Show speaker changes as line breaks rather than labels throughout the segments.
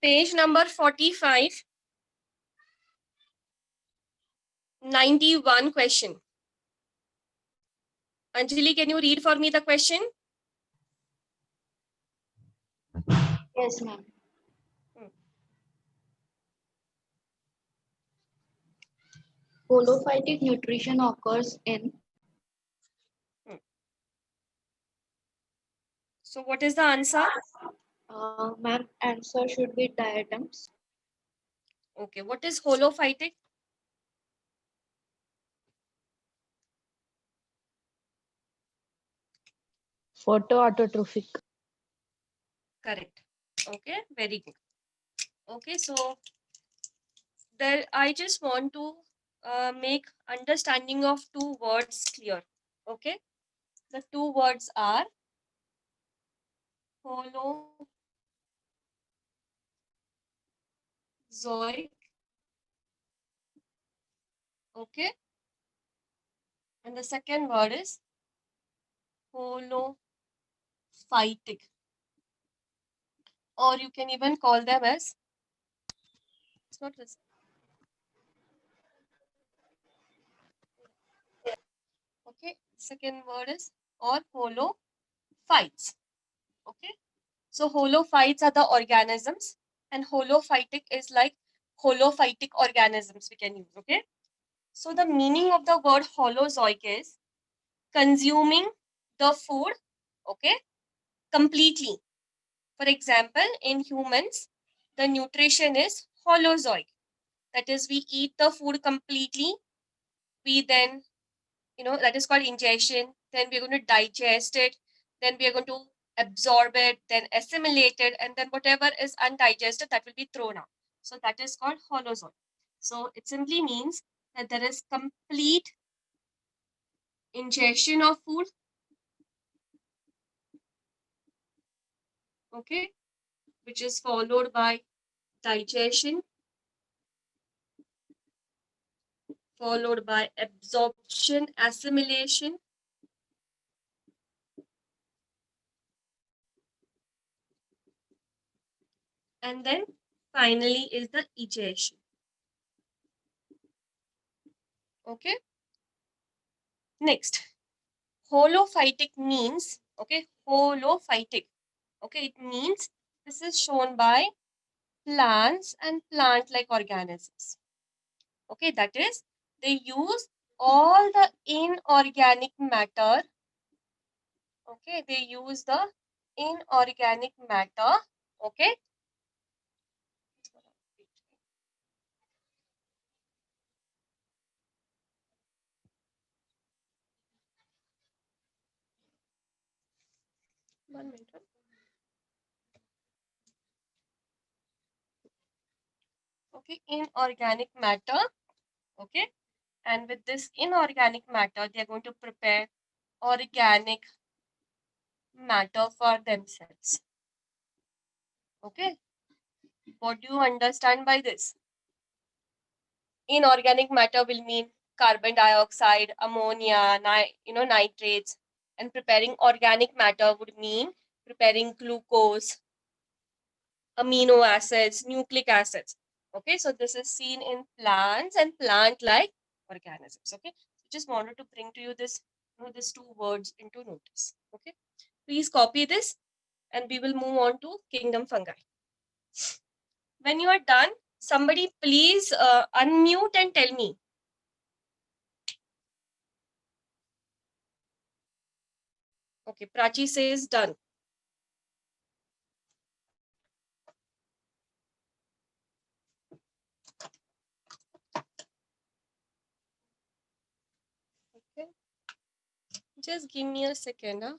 Page number 45, 91 question. Anjali, can you read for me the question?
Yes, ma'am. Holophytic nutrition occurs in
So what is the answer?
ma'am, answer should be diatoms.
Okay, what is holophytic?
Photoautotrophic.
Correct. Okay, very good. Okay, so there I just want to make understanding of two words clear. Okay, the two words are holozoic. Okay, and the second word is holophytic, or you can even call them as, it's not this. Okay, second word is or holophytes. Okay, so holophytes are the organisms, and holophytic is like holophytic organisms we can use. Okay, so the meaning of the word holozoic is consuming the food, okay, completely. For example, in humans, the nutrition is holozoic. That is, we eat the food completely. We then, that is called ingestion. Then we're going to digest it. Then we are going to absorb it, then assimilate it, and then whatever is undigested, that will be thrown out. So that is called holozoic. So it simply means that there is complete ingestion of food, okay, which is followed by digestion, followed by absorption, assimilation, and then finally is the egestion. Okay. Next, holophytic means, okay, holophytic. Okay, it means this is shown by plants and plant-like organisms. Okay, that is, they use all the inorganic matter. Okay, they use the inorganic matter. Okay, one minute. Okay, inorganic matter. Okay, and with this inorganic matter, they are going to prepare organic matter for themselves. Okay, what do you understand by this? Inorganic matter will mean carbon dioxide, ammonia, nitrates, and preparing organic matter would mean preparing glucose, amino acids, nucleic acids. Okay, so this is seen in plants and plant-like organisms. Okay, just wanted to bring to you this, these two words into notice. Okay, please copy this, and we will move on to kingdom fungi. When you are done, somebody please unmute and tell me. Okay, Prachi says done. Okay, just give me a second. Huh?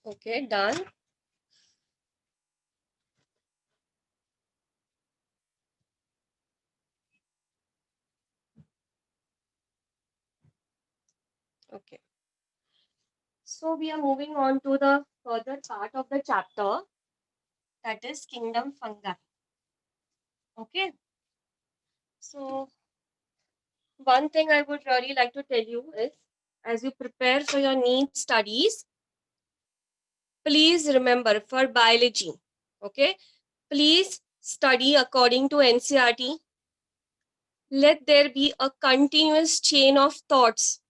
Okay, done. Okay. So we are moving on to the further part of the chapter, that is kingdom fungi. Okay. So one thing I would really like to tell you is, as you prepare for your NEET studies, please remember for biology, okay, please study according to NCERT. Let there be a continuous chain of thoughts.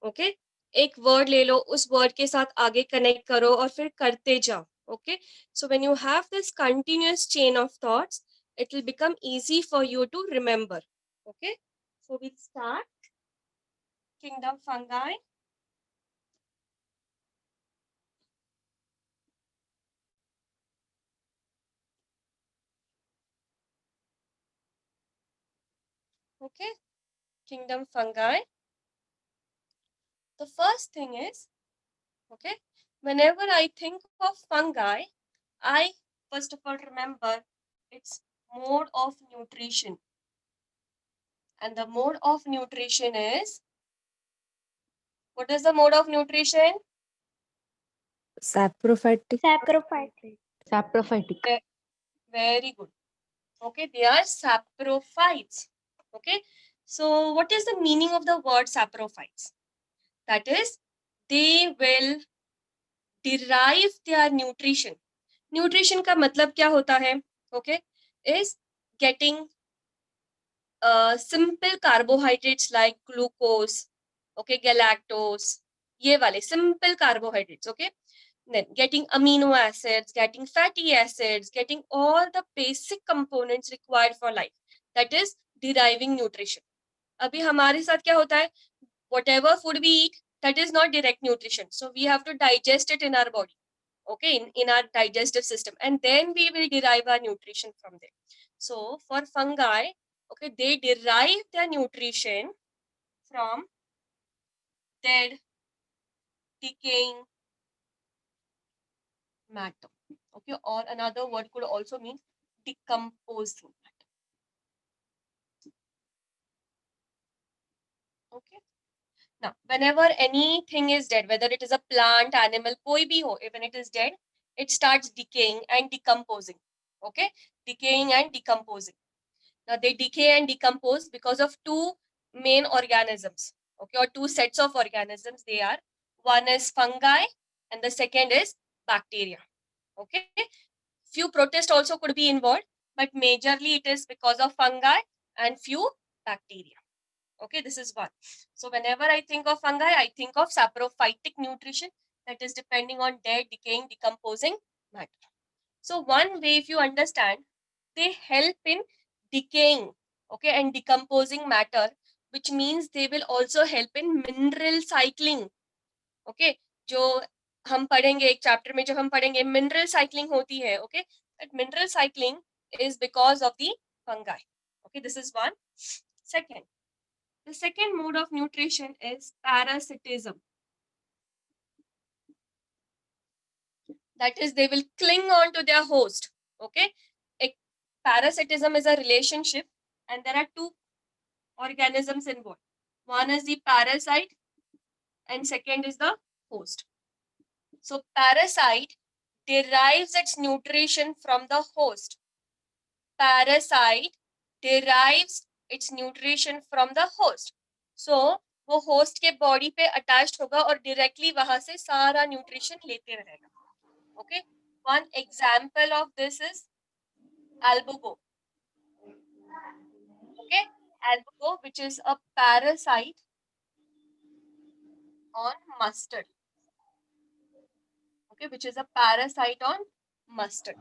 Okay, एक word ले लो, उस word के साथ आगे connect करो और फिर करते जाओ. Okay, so when you have this continuous chain of thoughts, it will become easy for you to remember. Okay, so we start kingdom fungi. Okay, kingdom fungi. The first thing is, okay, whenever I think of fungi, I first of all remember its mode of nutrition. And the mode of nutrition is, what is the mode of nutrition?
Saprophytic.
Saprophytic.
Saprophytic.
Very good. Okay, they are saprophytes. Okay, so what is the meaning of the word saprophytes? That is, they will derive their nutrition. Nutrition का मतलब क्या होता है? Okay, is getting simple carbohydrates like glucose, okay, galactose, ये वाले simple carbohydrates, okay. Then getting amino acids, getting fatty acids, getting all the basic components required for life. That is deriving nutrition. अभी हमारे साथ क्या होता है? Whatever food we eat, that is not direct nutrition. So we have to digest it in our body, okay, in our digestive system, and then we will derive our nutrition from there. So for fungi, okay, they derive their nutrition from dead, decaying matter. Okay, or another word could also mean decomposing matter. Okay. Now, whenever anything is dead, whether it is a plant, animal, koi bhi ho, even it is dead, it starts decaying and decomposing. Okay, decaying and decomposing. Now they decay and decompose because of two main organisms. Okay, or two sets of organisms. They are, one is fungi and the second is bacteria. Okay, few protists also could be involved, but majorly it is because of fungi and few bacteria. Okay, this is one. So whenever I think of fungi, I think of saprophytic nutrition, that is depending on dead, decaying, decomposing matter. So one way, if you understand, they help in decaying, okay, and decomposing matter, which means they will also help in mineral cycling. Okay, जो हम पढ़ेंगे एक chapter में, जो हम पढ़ेंगे mineral cycling होती है. Okay, that mineral cycling is because of the fungi. Okay, this is one. Second, the second mode of nutrition is parasitism. That is, they will cling on to their host. Okay, parasitism is a relationship, and there are two organisms involved. One is the parasite, and second is the host. So parasite derives its nutrition from the host. Parasite derives its nutrition from the host. So वो host के body पे attached होगा और directly वहां से सारा nutrition लेते रहेगा. Okay, one example of this is albugo. Okay, albugo, which is a parasite on mustard. Okay, which is a parasite on mustard.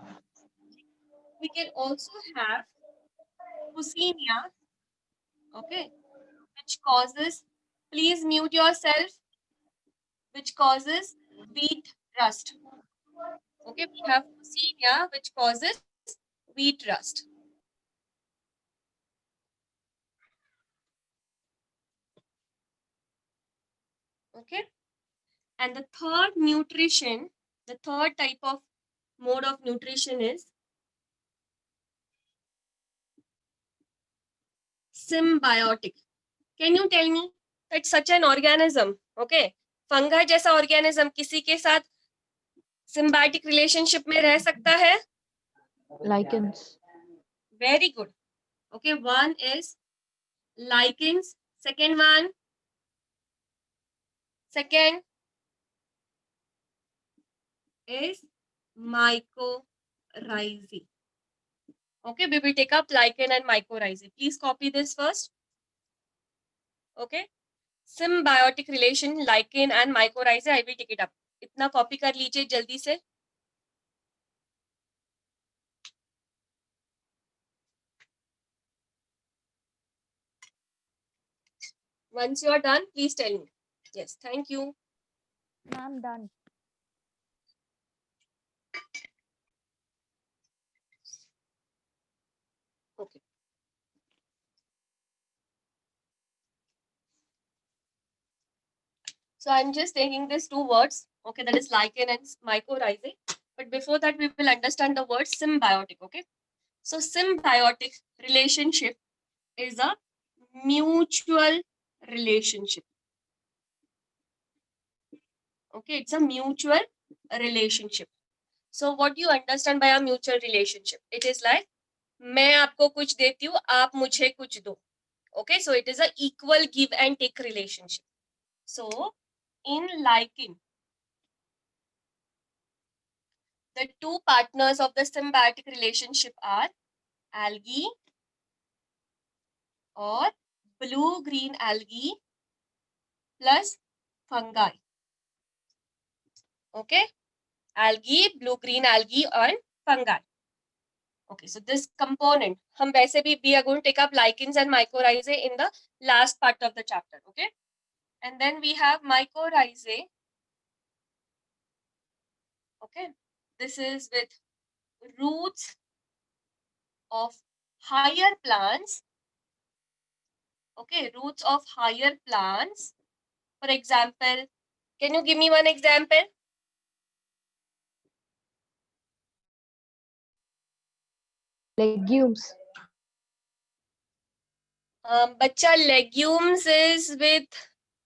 We can also have Pusinia, okay, which causes, please mute yourself, which causes wheat rust. Okay, we have Pusinia, which causes wheat rust. Okay, And the third nutrition, the third type of mode of nutrition is symbiotic. Can you tell me that such an organism, okay, fungi जैसा organism किसी के साथ symbiotic relationship में रह सकता है?
Lichens.
Very good. Okay, one is lichens. Second one, second is mycorrhizae. Okay, we will take up lichen and mycorrhizae. Please copy this first. Okay, symbiotic relation lichen and mycorrhizae. I will take it up. इतना copy कर लीजिए जल्दी से. Once you are done, please tell me. Yes, thank you.
Ma'am, done.
Okay. So I'm just taking these two words, okay, that is lichen and mycorrhizae. But before that, we will understand the word symbiotic, okay? So symbiotic relationship is a mutual relationship. Okay, it's a mutual relationship. So what do you understand by a mutual relationship? It is like मैं आपको कुछ देती हूँ, आप मुझे कुछ दो. Okay, so it is a equal give and take relationship. So in lichen, the two partners of the symbiotic relationship are algae or blue-green algae plus fungi. Okay, algae, blue-green algae and fungi. Okay, so this component, हम वैसे भी we are going to take up lichens and mycorrhizae in the last part of the chapter. Okay, and then we have mycorrhizae. Okay, this is with roots of higher plants. Okay, roots of higher plants. For example, can you give me one example?
Legumes.
Bacha, legumes is with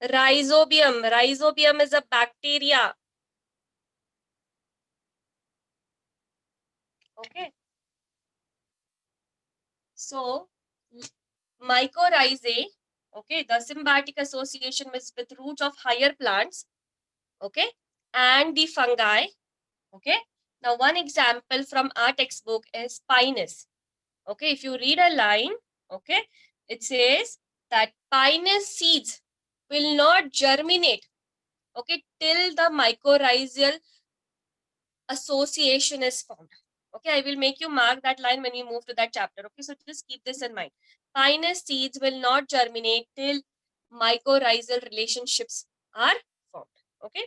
rhizobium. Rhizobium is a bacteria. Okay. So, mycorrhizae, okay, the symbiotic association is with roots of higher plants, okay, and the fungi, okay. Now, one example from our textbook is Pinus. Okay, if you read a line, okay, it says that Pinus seeds will not germinate, okay, till the mycorrhizal association is formed. Okay, I will make you mark that line when we move to that chapter. Okay, so just keep this in mind. Pinus seeds will not germinate till mycorrhizal relationships are formed. Okay,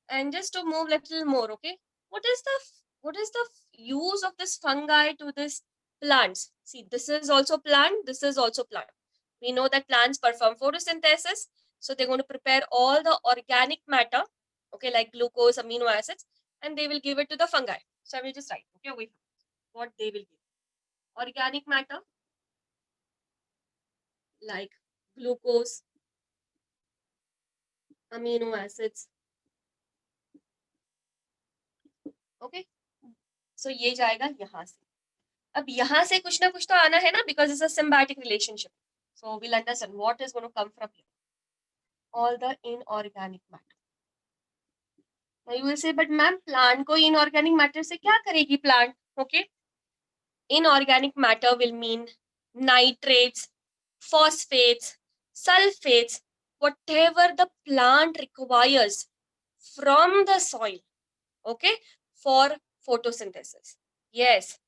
and just to move little more. Okay, what is the use of this fungi to this plants? See, this is also plant. This is also plant. We know that plants perform photosynthesis, so they're going to prepare all the organic matter. Okay, like glucose, amino acids, and they will give it to the fungi. So I will just write, okay, wait, what they will give. Organic matter like glucose, amino acids. Okay, so ये जाएगा यहाँ से. अब यहाँ से कुछ ना कुछ तो आना है ना, because it's a symbiotic relationship. So we'll understand what is going to come from here. All the inorganic matter. Now you will say, but ma'am, plant को inorganic matter से क्या करेगी plant? Okay, inorganic matter will mean nitrates, phosphates, sulfates, whatever the plant requires from the soil, okay, for photosynthesis. Yes.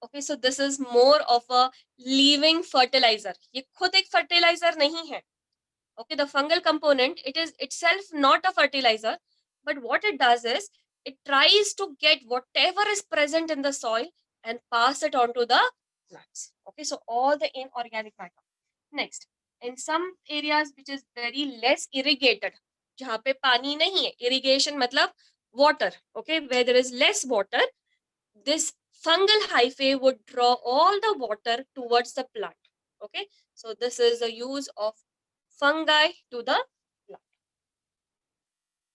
Okay, so this is more of a living fertilizer. ये खुद एक fertilizer नहीं है. Okay, the fungal component, it is itself not a fertilizer, but what it does is it tries to get whatever is present in the soil and pass it on to the plants. Okay, so all the inorganic matter. Next, in some areas which is very less irrigated, जहाँ पे पानी नहीं है, irrigation मतलब water, okay, where there is less water, this fungal hyphae would draw all the water towards the plant. Okay, so this is the use of fungi to the plant.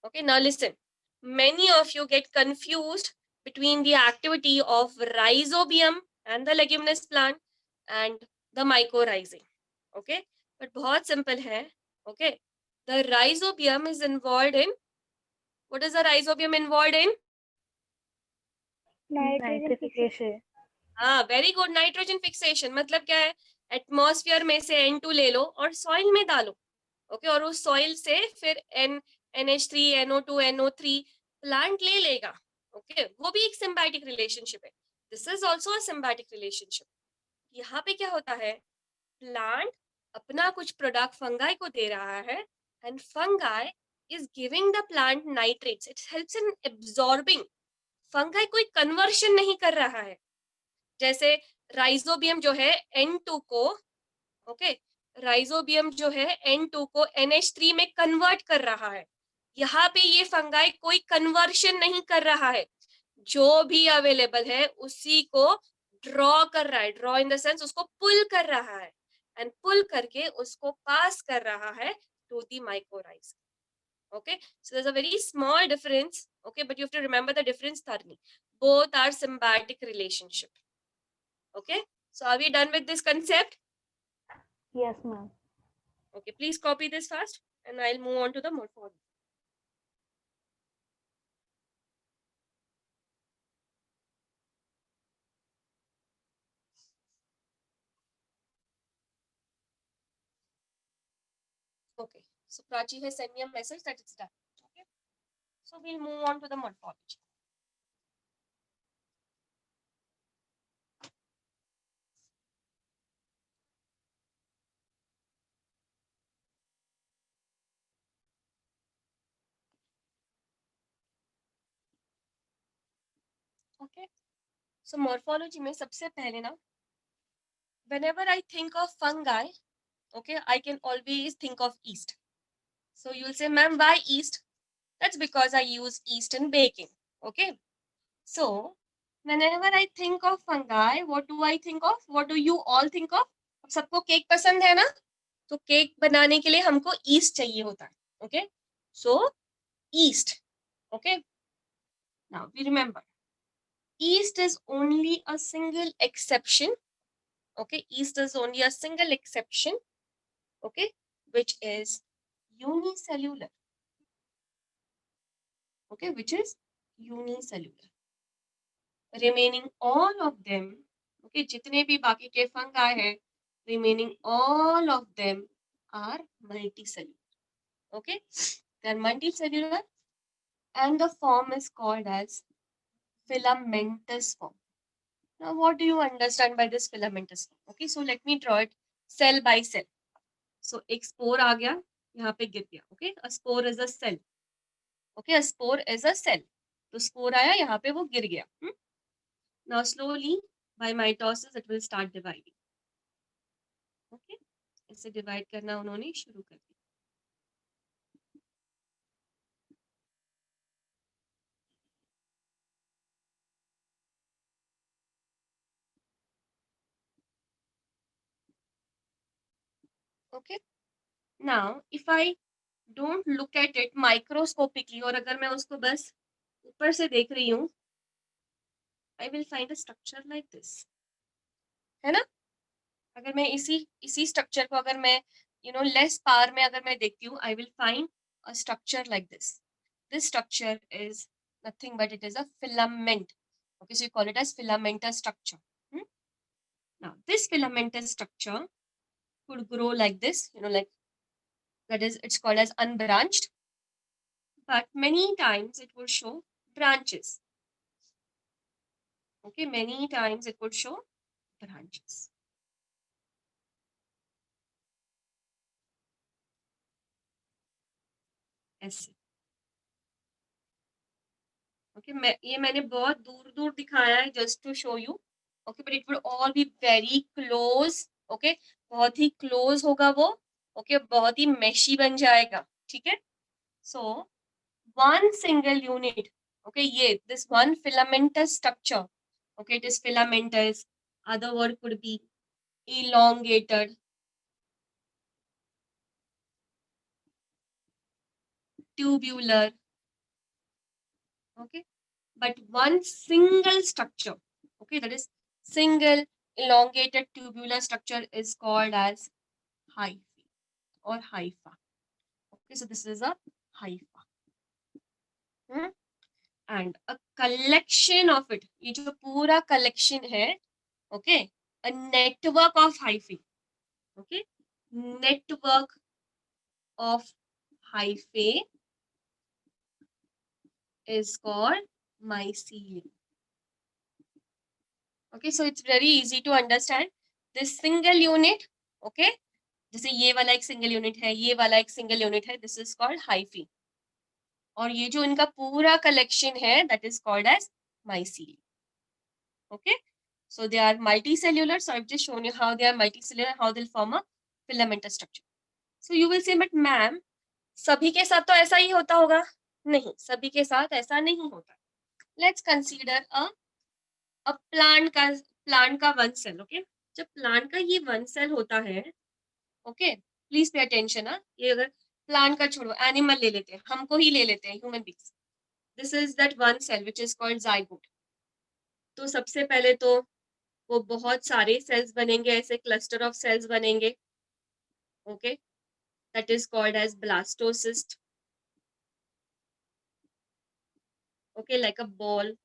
Okay, now listen, many of you get confused between the activity of rhizobium and the leguminous plant and the mycorrhizae. Okay, but बहुत simple है. Okay, the rhizobium is involved in, what is the rhizobium involved in?
Nitrogen fixation.
हाँ, very good, nitrogen fixation. मतलब क्या है, atmosphere में से N2 ले लो और सॉइल में डालो. ओके, और उस सॉइल से फिर NH3 NO2 NO3 प्लांट ले लेगा. ओके, वो भी एक सिम्बायोटिक रिलेशनशिप है. This is also a symbiotic relationship. यहाँ पे क्या होता है, प्लांट अपना कुछ प्रोडक्ट फंगाई को दे रहा है and fungi is giving the plant nitrates. It helps in absorbing. Fungi कोई कन्वर्शन नहीं कर रहा है. जैसे राइजोबियम जो है N2 को, ओके, राइजोबियम जो है N2 को NH3 में कन्वर्ट कर रहा है. यहाँ पे ये फंगाई कोई कन्वर्शन नहीं कर रहा है. जो भी अवेलेबल है उसी को ड्रॉ कर रहा है. ड्रॉ इन द सेंस उसको पुल कर रहा है एंड पुल करके उसको पास कर रहा है to the mycorrhiza. Okay, so there's a very small difference, okay, but you have to remember the difference thoroughly. Both are symbiotic relationship. Okay, so are we done with this concept?
Yes, ma'am.
Okay, please copy this fast and I'll move on to the morphology. Okay, so Prachi has sent me a message that it's done. Okay, so we'll move on to the morphology. Okay, so morphology में सबसे पहले ना, whenever I think of fungi, okay, I can always think of yeast. So you'll say, ma'am, why yeast? That's because I use yeast in baking. Okay, so whenever I think of fungi, what do I think of? What do you all think of? सबको cake पसंद है ना, तो cake बनाने के लिए हमको east चाहिए होता है. Okay, so yeast. Okay, now we remember yeast is only a single exception. Okay, yeast is only a single exception, okay, which is unicellular. Okay, which is unicellular. Remaining all of them, okay, जितने भी बाकी के fungi है, remaining all of them are multicellular. Okay, they are multicellular and the form is called as filamentous form. Now, what do you understand by this filamentous form? Okay, so let me draw it cell by cell. So, एक spore आ गया, यहाँ पे गिर गया. Okay, a spore is a cell. Okay, a spore is a cell. तो spore आया, यहाँ पे वो गिर गया. Now, slowly by mitosis, it will start dividing. Okay, इसे divide करना उन्होंने शुरू कर दिया. Okay, now if I don't look at it microscopically, और अगर मैं उसको बस ऊपर से देख रही हूँ, I will find a structure like this. है ना? अगर मैं इसी स्ट्रक्चर को अगर मैं लेस पावर में अगर मैं देखती हूँ, I will find a structure like this. This structure is nothing but it is a filament. Okay, so you call it as filamentous structure. Now, this filamentous structure could grow like this, like that is, it's called as unbranched. But many times it would show branches. Okay, many times it would show branches. ऐसे. Okay, ये मैंने बहुत दूर दूर दिखाया है just to show you. Okay, but it would all be very close. Okay, बहुत ही close होगा वो. Okay, बहुत ही meshy बन जाएगा. ठीक है? So one single unit, okay, this one filamentous structure, okay, it is filamentous, other word could be elongated, tubular, okay, but one single structure, okay, that is single elongated tubular structure is called as hyphae or hypha. Okay, so this is a hypha. And a collection of it, ये जो पूरा collection है, okay, a network of hyphae, okay, network of hyphae is called mycelium. Okay, so it's very easy to understand. This single unit, okay, जैसे ये वाला एक single unit है, ये वाला एक single unit है, this is called hyphae. और ये जो इनका पूरा collection है, that is called as mycelium. Okay, so they are multicellular. So I've just shown you how they are multicellular, how they'll form a filamentous structure. So you will say, but ma'am, सभी के साथ तो ऐसा ही होता होगा? नहीं, सभी के साथ ऐसा नहीं होता. Let's consider a plant का one cell, okay? जब plant का ये one cell होता है, okay? Please pay attention, हाँ? ये अगर plant का छोड़ो, animal ले लेते हैं, हमको ही ले लेते हैं, human beings. This is that one cell which is called zygote. तो सबसे पहले तो वो बहुत सारे सेल्स बनेंगे, ऐसे क्लस्टर ऑफ सेल्स बनेंगे, okay, that is called as blastocyst, okay, like a ball.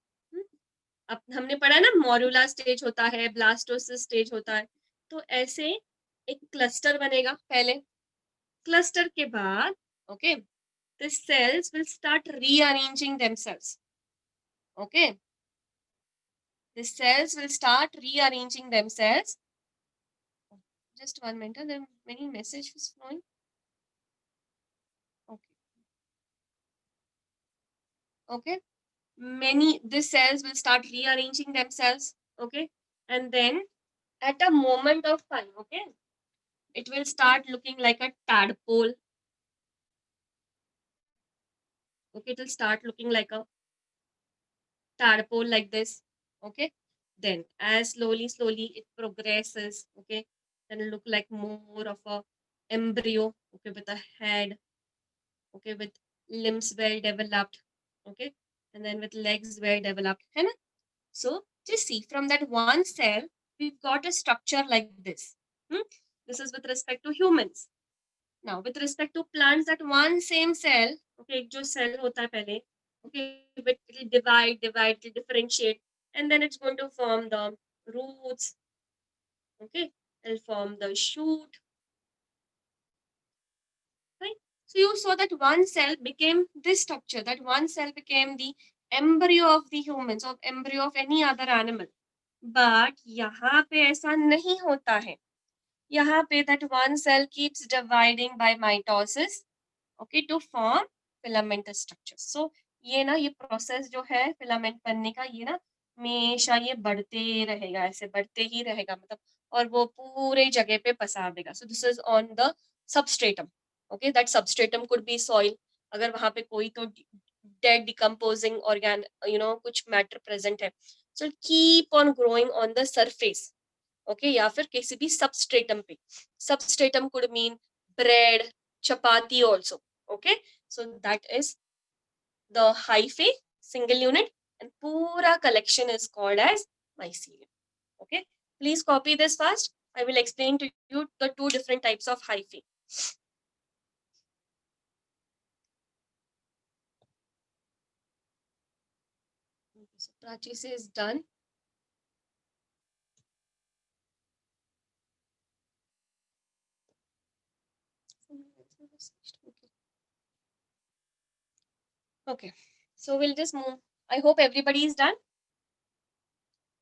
अब हमने पढ़ा ना, मॉड्यूला स्टेज होता है, ब्लास्टोसिस्ट स्टेज होता है, तो ऐसे एक क्लस्टर बनेगा पहले. क्लस्टर के बाद, okay, the cells will start rearranging themselves, okay, the cells will start rearranging themselves. Just 1 minute, there are many messages flowing. Okay, the cells will start rearranging themselves, okay, and then at a moment of time, okay, it will start looking like a tadpole. Okay, it will start looking like a tadpole like this, okay. Then as slowly it progresses, okay, then it look like more of a embryo, okay, with a head, okay, with limbs well developed, okay, and then with legs well developed, है ना? So just see, from that one cell we've got a structure like this. This is with respect to humans. Now with respect to plants, that one same cell, okay, एक जो cell होता है पहले, okay, but it will divide, it will differentiate, and then it's going to form the roots, okay, it'll form the shoot, right? So you saw that one cell became this structure, that one cell became the embryo of the humans, or embryo of any other animal. But यहाँ पे ऐसा नहीं होता है. यहाँ पे that one cell keeps dividing by mitosis, okay, to form filamentous structure. So ये ना, ये process जो है filament बनने का, ये ना हमेशा ये बढ़ते रहेगा, ऐसे बढ़ते ही रहेगा, मतलब, और वो पूरे जगह पे पसार देगा. So this is on the substratum, okay, that substratum could be soil. अगर वहाँ पे कोई तो dead decomposing कुछ matter present है, so keep on growing on the surface, okay, या फिर किसी भी substratum पे. Substratum could mean bread, chapati also, okay. So that is the hyphae, single unit, and pura collection is called as mycelium. Okay, please copy this fast. I will explain to you the two different types of hyphae. So Prachi says done. Okay, so we'll just move. I hope everybody is done.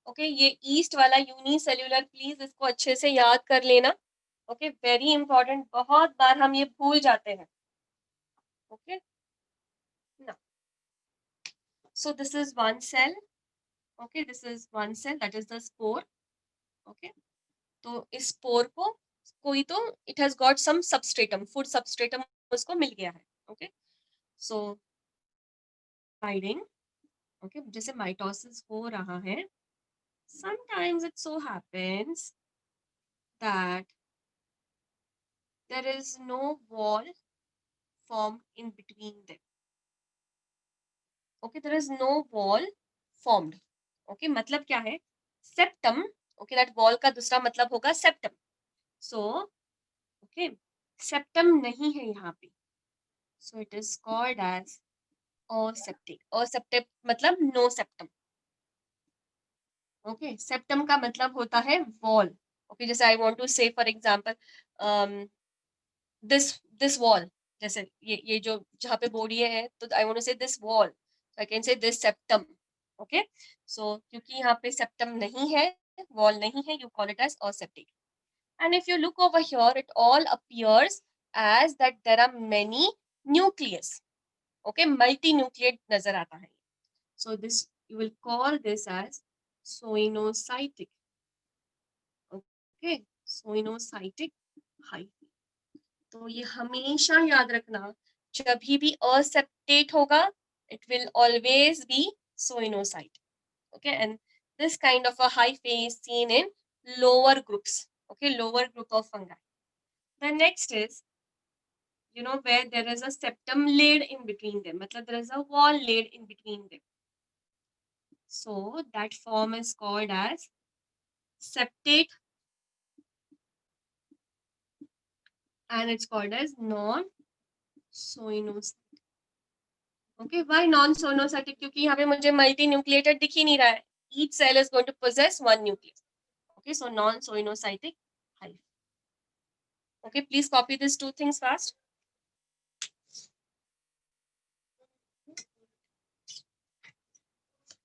Okay, ये east वाला unicellular, please इसको अच्छे से याद कर लेना. Okay, very important, बहुत बार हम ये भूल जाते हैं. Okay, now so this is one cell. Okay, this is one cell, that is the spore. Okay, तो इस spore को कोई तो it has got some substratum, food substratum उसको मिल गया है. Okay, So dividing, okay, जैसे mitosis हो रहा है, sometimes it so happens that there is no wall formed in between them. Okay, there is no wall formed. Okay, मतलब क्या है? Septum. Okay, that wall का दूसरा मतलब होगा septum. So, okay, septum नहीं है यहाँ पे. So it is called as aseptic. Aseptic मतलब no septum. Okay, septum का मतलब होता है wall. Okay, जैसे I want to say for example, this wall. जैसे ये जो जहाँ पे body है तो I want to say this wall. So I can say this septum. Okay, so क्योंकि यहाँ पे septum नहीं है, wall नहीं है, you call it as aseptic. And if you look over here, it all appears as that there are many nucleus. Okay, multinucleate नजर आता है. So this you will call this as soinocytic. Okay, soinocytic hyphae. तो ये हमेशा याद रखना, जब भी aseptate होगा, it will always be soinocyte. Okay, and this kind of a hyphae is seen in lower groups. Okay, lower group of fungi. The next is, you know, where there is a septum laid in between them. मतलब there is a wall laid in between them. So that form is called as septate, and it's called as non-soinocytic. Okay, why non-soinocytic? क्योंकि यहाँ पे मुझे multinucleated दिख ही नहीं रहा है. Each cell is going to possess one nucleus. Okay, so non-soinocytic hyphae. Okay, please copy these two things fast.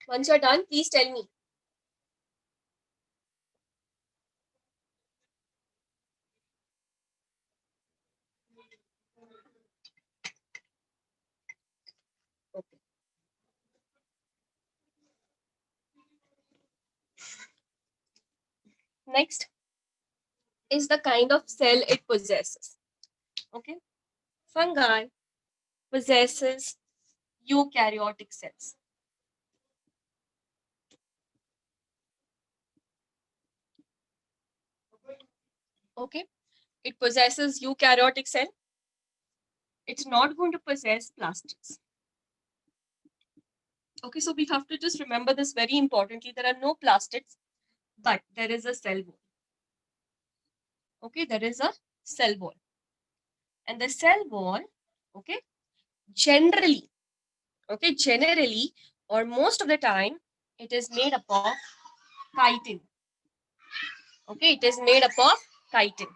Once you're done, please tell me. Okay. Next is the kind of cell it possesses. Okay, fungi possesses eukaryotic cells. Okay, it possesses eukaryotic cell. It's not going to possess plastids. Okay, so we have to just remember this very importantly. There are no plastids, but there is a cell wall. Okay, there is a cell wall. And the cell wall, okay, generally, or most of the time, it is made up of chitin. Okay, it is made up of chitin.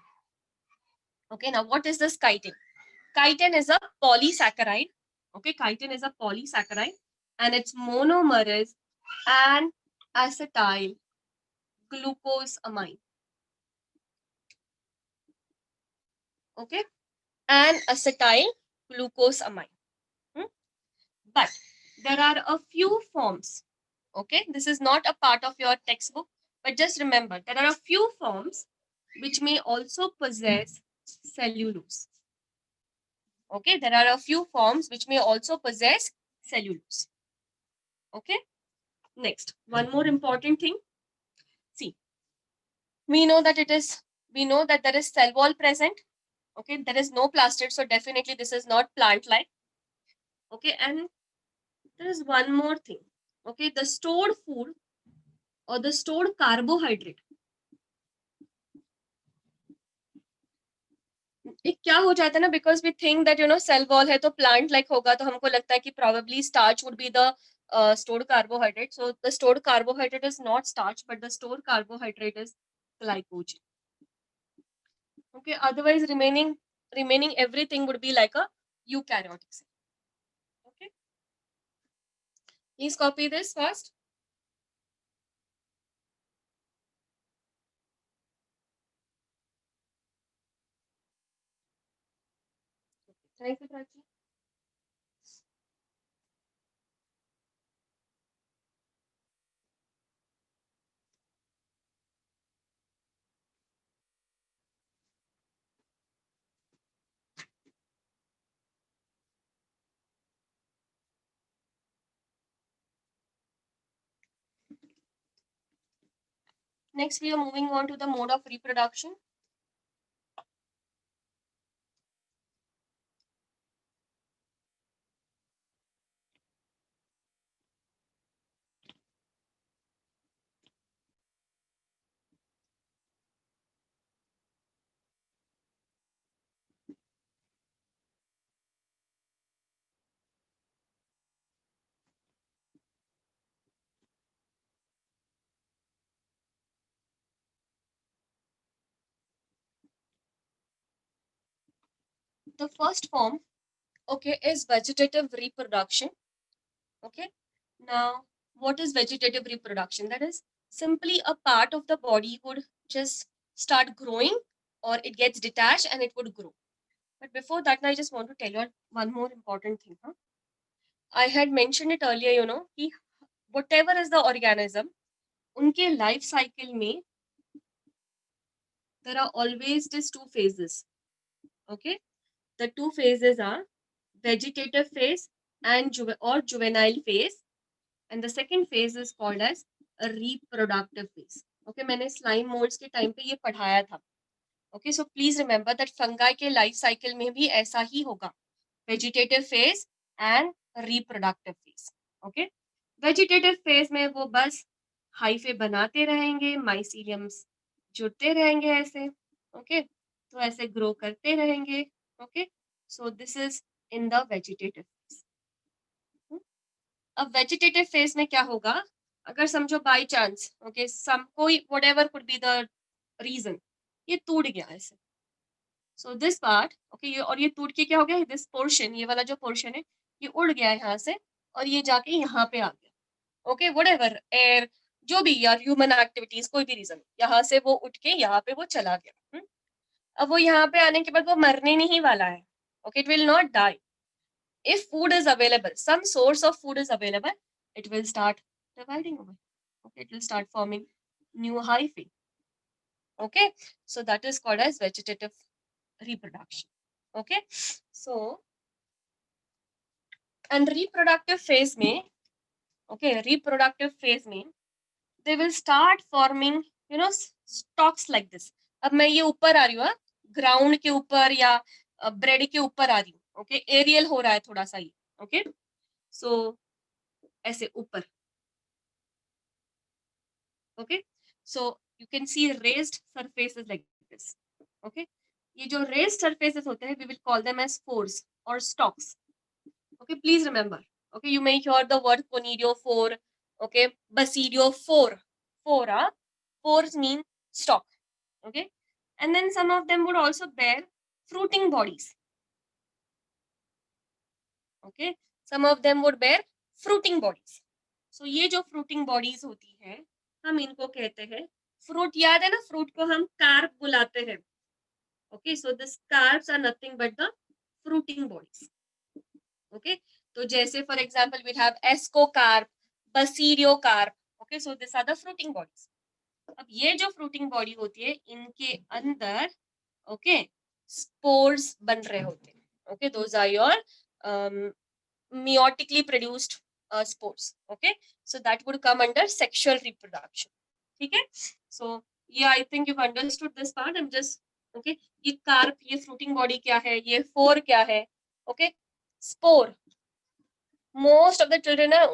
Okay, now what is this chitin? Chitin is a polysaccharide. Okay, chitin is a polysaccharide, and its monomer is an acetyl glucosamine. Okay, an acetyl glucosamine. But there are a few forms. Okay, this is not a part of your textbook, but just remember there are a few forms which may also possess cellulose. Okay, there are a few forms which may also possess cellulose. Okay, next, one more important thing. See, we know that there is cell wall present. Okay, there is no plastid, so definitely this is not plant-like. Okay, and there is one more thing. Okay, the stored food or the stored carbohydrate, एक क्या हो जाता है ना, because we think that cell wall है तो plant like होगा, तो हमको लगता है कि probably starch would be the stored carbohydrate. So the stored carbohydrate is not starch, but the stored carbohydrate is glycogen. Okay, otherwise remaining everything would be like a eukaryotic cell. Okay, please copy this first. Thank you, Prachi. Next, we are moving on to the mode of reproduction. The first form, okay, is vegetative reproduction. Okay, now what is vegetative reproduction? That is simply a part of the body would just start growing, or it gets detached and it would grow. But before that, I just want to tell you one more important thing. I had mentioned it earlier, कि whatever is the organism, उनके life cycle में there are always these two phases. Okay, the two phases are vegetative phase and juvenile phase, and the second phase is called as a reproductive phase. Okay, मैंने slime molds के time पे ये पढ़ाया था. Okay, so please remember that fungi के life cycle में भी ऐसा ही होगा, vegetative phase and reproductive phase. Okay, vegetative phase में वो बस हाइफे बनाते रहेंगे, माइसीलियम्स जुड़ते रहेंगे ऐसे. ओके, तो ऐसे ग्रो करते रहेंगे. Okay, so this is in the vegetative phase. अब वेजिटेटिव फेज में क्या होगा, अगर समझो बाय चांस, ओके, सम कोई whatever could be the reason, ये टूट गया ऐसे. सो दिस पार्ट, ओके, और ये टूट के क्या हो गया, दिस पोर्शन, ये वाला जो पोर्शन है ये उड़ गया यहाँ से और ये जाके यहाँ पे आ गया. ओके, व्हाटएवर, एयर, जो भी, यार ह्यूमन एक्टिविटीज, कोई भी रीजन, यहाँ से वो उठ के यहाँ पे वो चला गया. अब वो यहाँ पे आने के बाद वो मरने नहीं वाला है. Okay, it will not die. If food is available, some source of food is available, it will start dividing away. Okay, it will start forming new hyphae. Okay, so that is called as vegetative reproduction. Okay, so and reproductive phase में, okay, reproductive phase में they will start forming, stalks like this. अब मैं ये ऊपर आ रही हूँ, ground के ऊपर या ब्रेड के ऊपर आ रही हूँ. ओके, एरियल हो रहा है थोड़ा सा ये. ओके, सो ऐसे ऊपर. Okay, so you can see raised surfaces like this. Okay, ये जो रेज्ड सरफेसेस होते हैं, we will call them as spores और stalks. Okay, please remember. Okay, you may hear the word conidiophore, okay, basidiophore. Pores mean stalk. Okay, and then some of them would also bear fruiting bodies. Okay, some of them would bear fruiting bodies. So ये जो fruiting bodies होती है, हम इनको कहते हैं fruit. याद है ना, fruit को हम carp बुलाते हैं. Okay, so this carps are nothing but the fruiting bodies. Okay, तो जैसे for example we have ascocarp, basidiocarp. Okay, so these are the fruiting bodies. अब ये जो fruiting body होती है, इनके अंदर, okay, spores बन रहे होते हैं. Okay, those are your meiotically produced spores. Okay, so that would come under sexual reproduction. ठीक है, so yeah, I think you've understood this part. I'm just, okay, ये carp, ये fruiting body क्या है, ये spore क्या है. Okay, spore, most of the children ना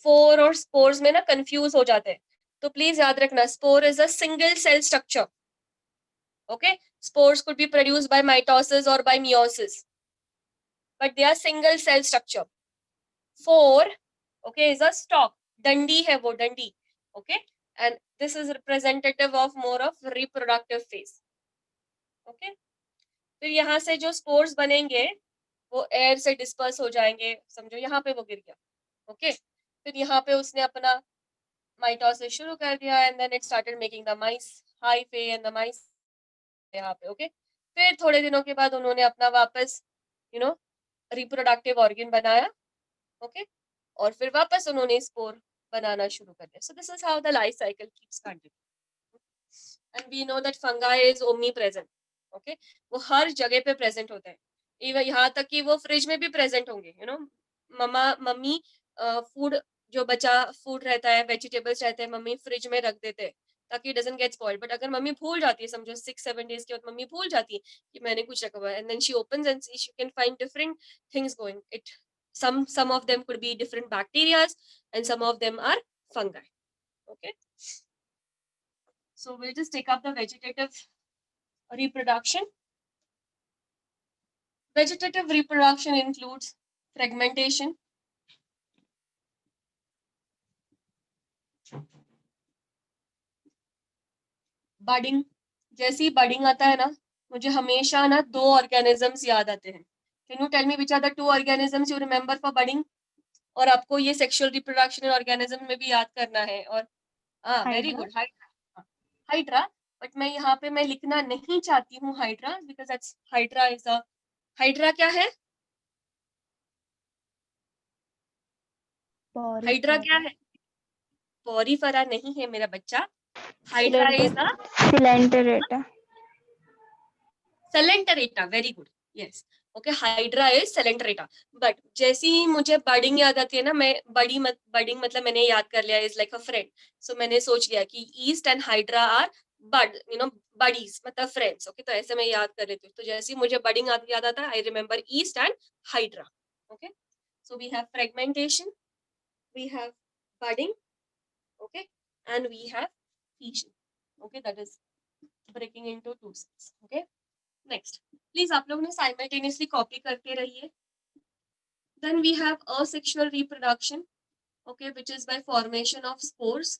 spore और spores में ना confuse हो जाते हैं, तो please याद रखना, spore is a single cell structure. Okay, spores could be produced by mitosis or by meiosis, but they are single cell structure. Spore, okay, is a stalk. Dandi है वो, dandi. Okay, and this is representative of more of reproductive phase. Okay, फिर यहाँ से जो spores बनेंगे वो air से disperse हो जाएंगे. समझो यहाँ पे वो गिर गया. Okay, फिर यहाँ पे उसने अपना mitosis शुरू कर दिया, and then it started making the mice hyphae and the mice यहाँ पे. Okay, फिर थोड़े दिनों के बाद उन्होंने अपना वापस reproductive organ बनाया. Okay, और फिर वापस उन्होंने स्पोर बनाना शुरू कर दिया. So this is how the life cycle keeps continuing. And we know that fungi is omnipresent. Okay, वो हर जगह पे प्रेजेंट होता है. इवन यहाँ तक कि वो फ्रिज में भी प्रेजेंट होंगे. मम्मी फूड जो बचा फूड रहता है, वेजिटेबल्स रहते हैं, मम्मी फ्रिज में रख देते हैं ताकि it doesn't get spoiled. But अगर मम्मी भूल जाती है, समझो 6-7 days के बाद मम्मी भूल जाती है कि मैंने कुछ रखा हुआ है, and then she opens and she can find different things going. Some of them could be different bacteria and some of them are fungi. Okay. So we'll just take up the vegetative reproduction. Vegetative reproduction includes fragmentation, budding. जैसे ही budding आता है ना, मुझे हमेशा ना 2 organisms याद आते हैं. Can you tell me which are the 2 organisms you remember for budding? और आपको ये सेक्सुअल रिप्रोडक्शन ऑर्गेनिज्म में भी याद करना है. और very
Hydra.
Good, hydra. Hydra. But मैं यहाँ पे मैं लिखना नहीं चाहती हूँ hydra, because that's hydra is a, hydra क्या है? हाइड्रा क्या
Porifera.
है? पोरीफेरा नहीं है मेरा बच्चा. Hydra is a
Coelenterata.
Coelenterata. Very good. Yes. Okay, hydra is Coelenterata. But जैसे ही मुझे बडिंग याद आती है ना, मैं बडिंग मतलब मैंने याद कर लिया is like a friend. So मैंने सोच लिया कि yeast and hydra are bud, you know, buddies मतलब फ्रेंड्स. ओके, तो ऐसे मैं याद कर लेती हूँ. तो जैसे ही मुझे बडिंग याद आता है, I remember yeast and hydra. Okay, so we have fragmentation, we have budding, okay, and we have fission. Okay, that is breaking into 2 cells. Okay, next, please आप लोग ने simultaneously copy करते रहिए. Then we have asexual reproduction, okay, which is by formation of spores,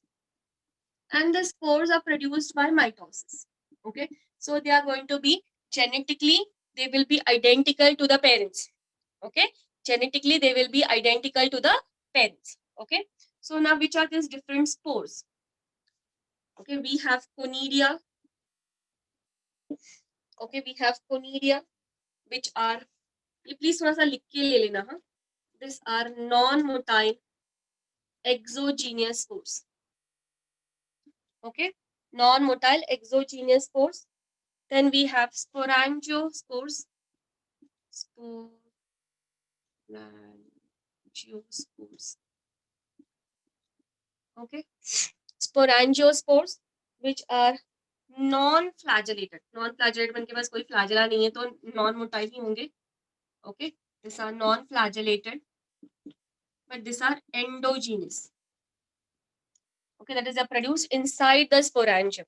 and the spores are produced by mitosis. Okay, so they are going to be genetically, they will be identical to the parents. Okay, genetically they will be identical to the parents. Okay, so now which are these different spores? Okay, we have conidia. Okay, we have conidia, which are, ये please थोड़ा सा लिख के ले लेना. हाँ, these are non-motile exogenous spores. Okay, non-motile exogenous spores. Then we have sporangiospores. Sporangiospores. Okay, sporangiospores, which are non-flagellated. Non-flagellated उनके पास कोई flagella नहीं है, तो non-motile ही होंगे. Okay, these are non-flagellated, but these are endogenous. Okay, that is, they are produced inside the sporangium.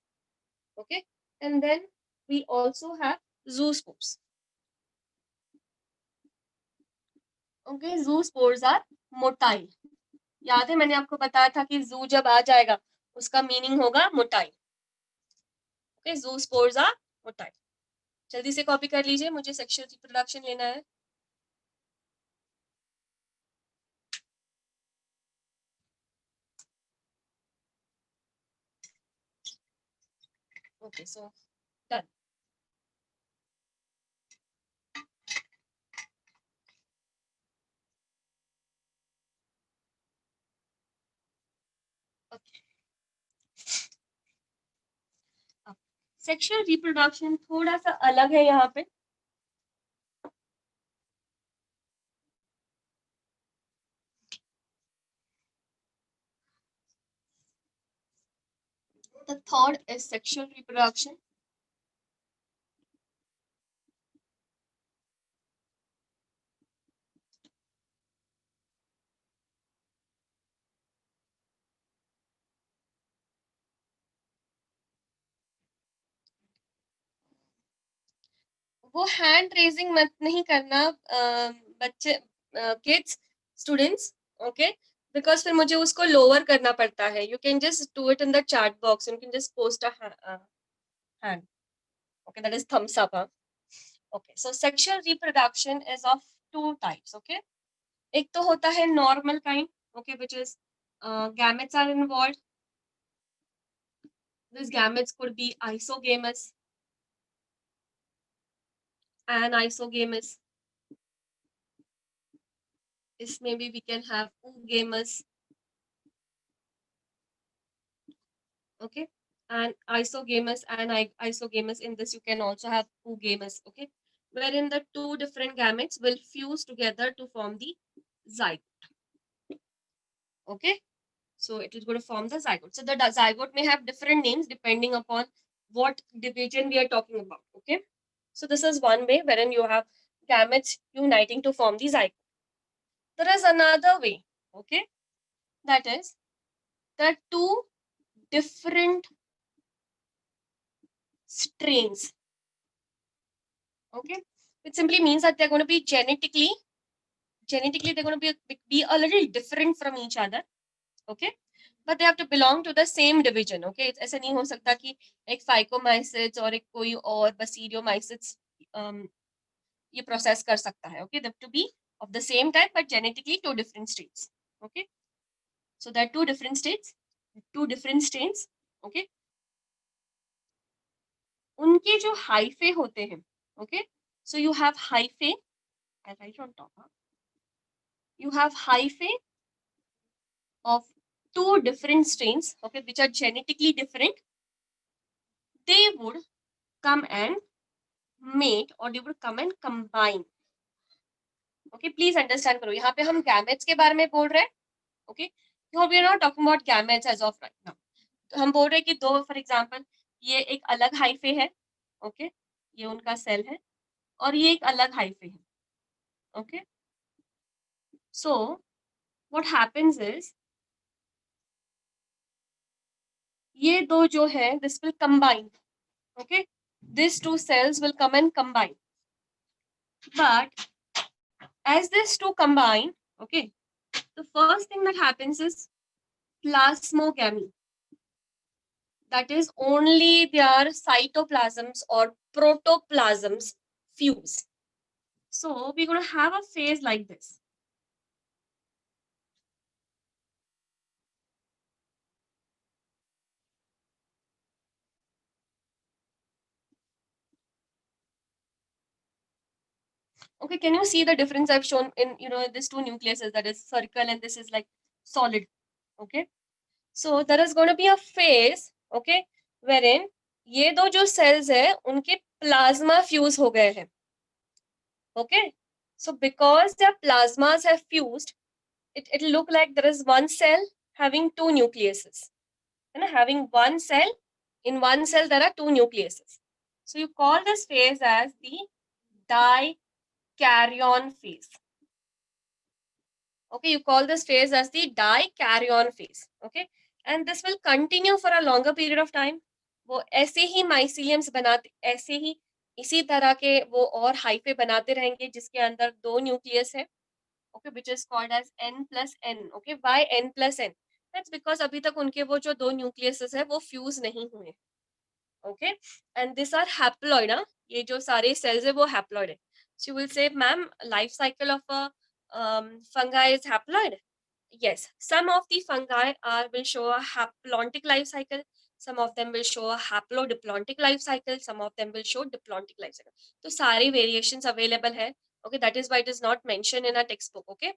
Okay, and then we also have zoospores. Okay, zoospores are motile. याद है मैंने आपको बताया था कि zoo जब आ जाएगा उसका मीनिंग होगा motile. Okay, zoospores are motile. जल्दी से कॉपी कर लीजिए, मुझे सेक्सुअल रिप्रोडक्शन लेना है. Okay, so done. Okay. Sexual reproduction थोड़ा सा अलग है यहाँ पे. The third is sexual reproduction. वो हैंड रेजिंग मत नहीं करना बच्चे, किड्स, स्टूडेंट्स. ओके, बिकॉज फिर मुझे उसको लोअर करना पड़ता है. You can just do it in the chat box, you can just post a hand. Okay, that is thumbs up. Okay, so sexual reproduction is of 2 types. Okay, एक तो होता है normal kind, okay, which is gametes are involved. These gametes could be isogamous, anisogamous. इसमें भी we can have oogamous. Okay, and isogamous and isogamous. In this you can also have oogamous. Okay, wherein the 2 different gametes will fuse together to form the zygote. Okay, So it is going to form the zygote. So the zygote may have different names depending upon what division we are talking about. Okay. So this is one way wherein you have gametes uniting to form the zygote. There is another way. Okay. That is, there are two different strains. Okay. It simply means that they're going to be genetically they're going to be a little different from each other. Okay. But they have to belong to the same division. Okay. ऐसा नहीं हो सकता कि एक phycomycetes और एक कोई और basidiomycetes ये process कर सकता है. Okay. They have to be of the same type but genetically two different strains. Okay. So there are two different strains. Okay. उनके जो हाइफे होते हैं. Okay. So you have hyphae. I write on top. You have hyphae of two different strains, okay, which are genetically different. They would come and mate or they would come and combine. Okay, please understand करो. यहाँ पे हम gametes के बारे में बोल रहे हैं. Okay, so we are not talking about gametes as of right now. तो हम बोल रहे हैं कि दो, for example, ये एक अलग hyphae है. Okay, ये उनका cell है और ये एक अलग hyphae है. Okay, so what happens is ये दो जो है this will combine. Okay, these two cells will come and combine. But as these two combine, okay, the first thing that happens is plasmogamy. That is, only their cytoplasms or protoplasms fuse. So we're going to have a phase like this. Okay, can you see the difference I've shown in, these two nucleuses, that is circle and this is like solid. Okay, so there is going to be a phase, okay, wherein ये दो जो cells है उनके plasma fuse हो गए हैं. Okay, so because their plasmas have fused, it'll look like there is one cell having two nucleuses. And having one cell, in one cell there are two nucleuses. So you call this phase as the dikaryon phase. Okay, you call this phase as the dikaryon phase. Okay, and this will continue for a longer period of time. वो ऐसे ही myceliums बनाते, ऐसे ही इसी तरह के वो और hyphae बनाते रहेंगे जिसके अंदर दो न्यूक्लियस है. Okay, which is called as n plus n. Okay, why n plus n? That's because अभी तक उनके वो जो दो न्यूक्लियसेस है वो फ्यूज नहीं हुए. Okay, and these are haploid. ये जो सारे cells है वो haploid है. So you will say, ma'am, life cycle of a fungi is haploid. Yes, some of the fungi will show a haplontic life cycle. Some of them will show a haplodiplontic life cycle. Some of them will show diplontic life cycle. तो सारे variations available है. Okay, that is why it is not mentioned in a textbook. Okay,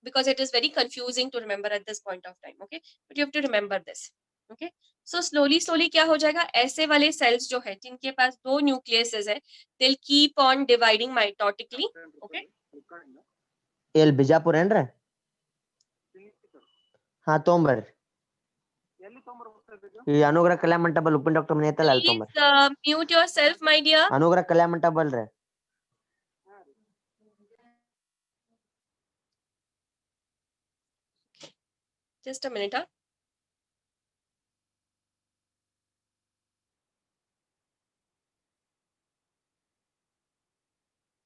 because it is very confusing to remember at this point of time. Okay, but you have to remember this. Okay, so slowly क्या हो जाएगा, ऐसे वाले cells जो है जिनके पास दो nucleuses है, they'll keep on dividing mitotically. Okay,
ಎಲ್ಲಿ ಬಿಜಾಪುರ ಏನ್ರಿ? ಹಾ ತೊಂಬರ್ರಿ. ಈ ಅನುಗ್ರಹ ಕಲ್ಯಾಣ ಮಂಟಪ ಉಪ್ಪಿನ ಡಾಕ್ಟರ್ ಮನೆ ಐತಲ್ಲ ಅಲ್ಲಿ ತೊಂಬರ್ರಿ.
please mute yourself, my dear.
ಅನುಗ್ರಹ ಕಲ್ಯಾಣ ಮಂಟಪ ಅಲ್ರಿ.
Just a minute.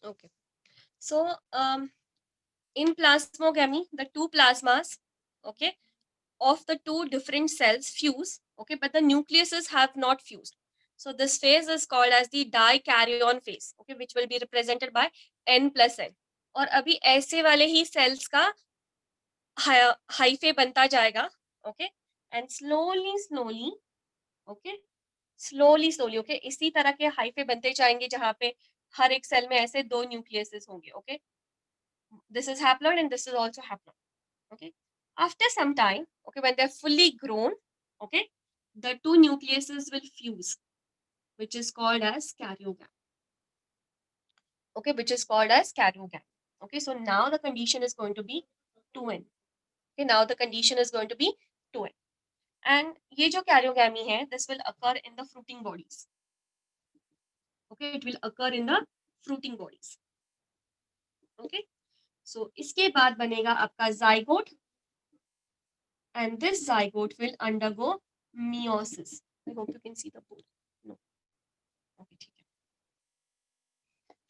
Okay, so in plasmogamy, the two plasmas, okay, of the two different cells fuse, okay, but the nucleuses have not fused. So this phase is called as the dikaryon phase, okay, which will be represented by n plus n. और अभी ऐसे वाले ही cells का hyphae बनता जाएगा, okay, and slowly, okay, slowly, okay, इसी तरह के hyphae बनते जाएंगे जहाँ पे हर एक cell में ऐसे दो nucleuses होंगे, okay. This is haploid and this is also haploid. Okay. After some time, okay, when they're fully grown, okay, the two nucleuses will fuse, which is called as karyogam. Okay, which is called as karyogam. Okay, so now the condition is going to be 2n. Okay, now the condition is going to be 2n. And ये जो karyogamy है, this will occur in the fruiting bodies. Okay, it will occur in the fruiting bodies. Okay, so इसके बाद बनेगा आपका zygote, and this zygote will undergo meiosis. I hope you can see the board. No. Okay,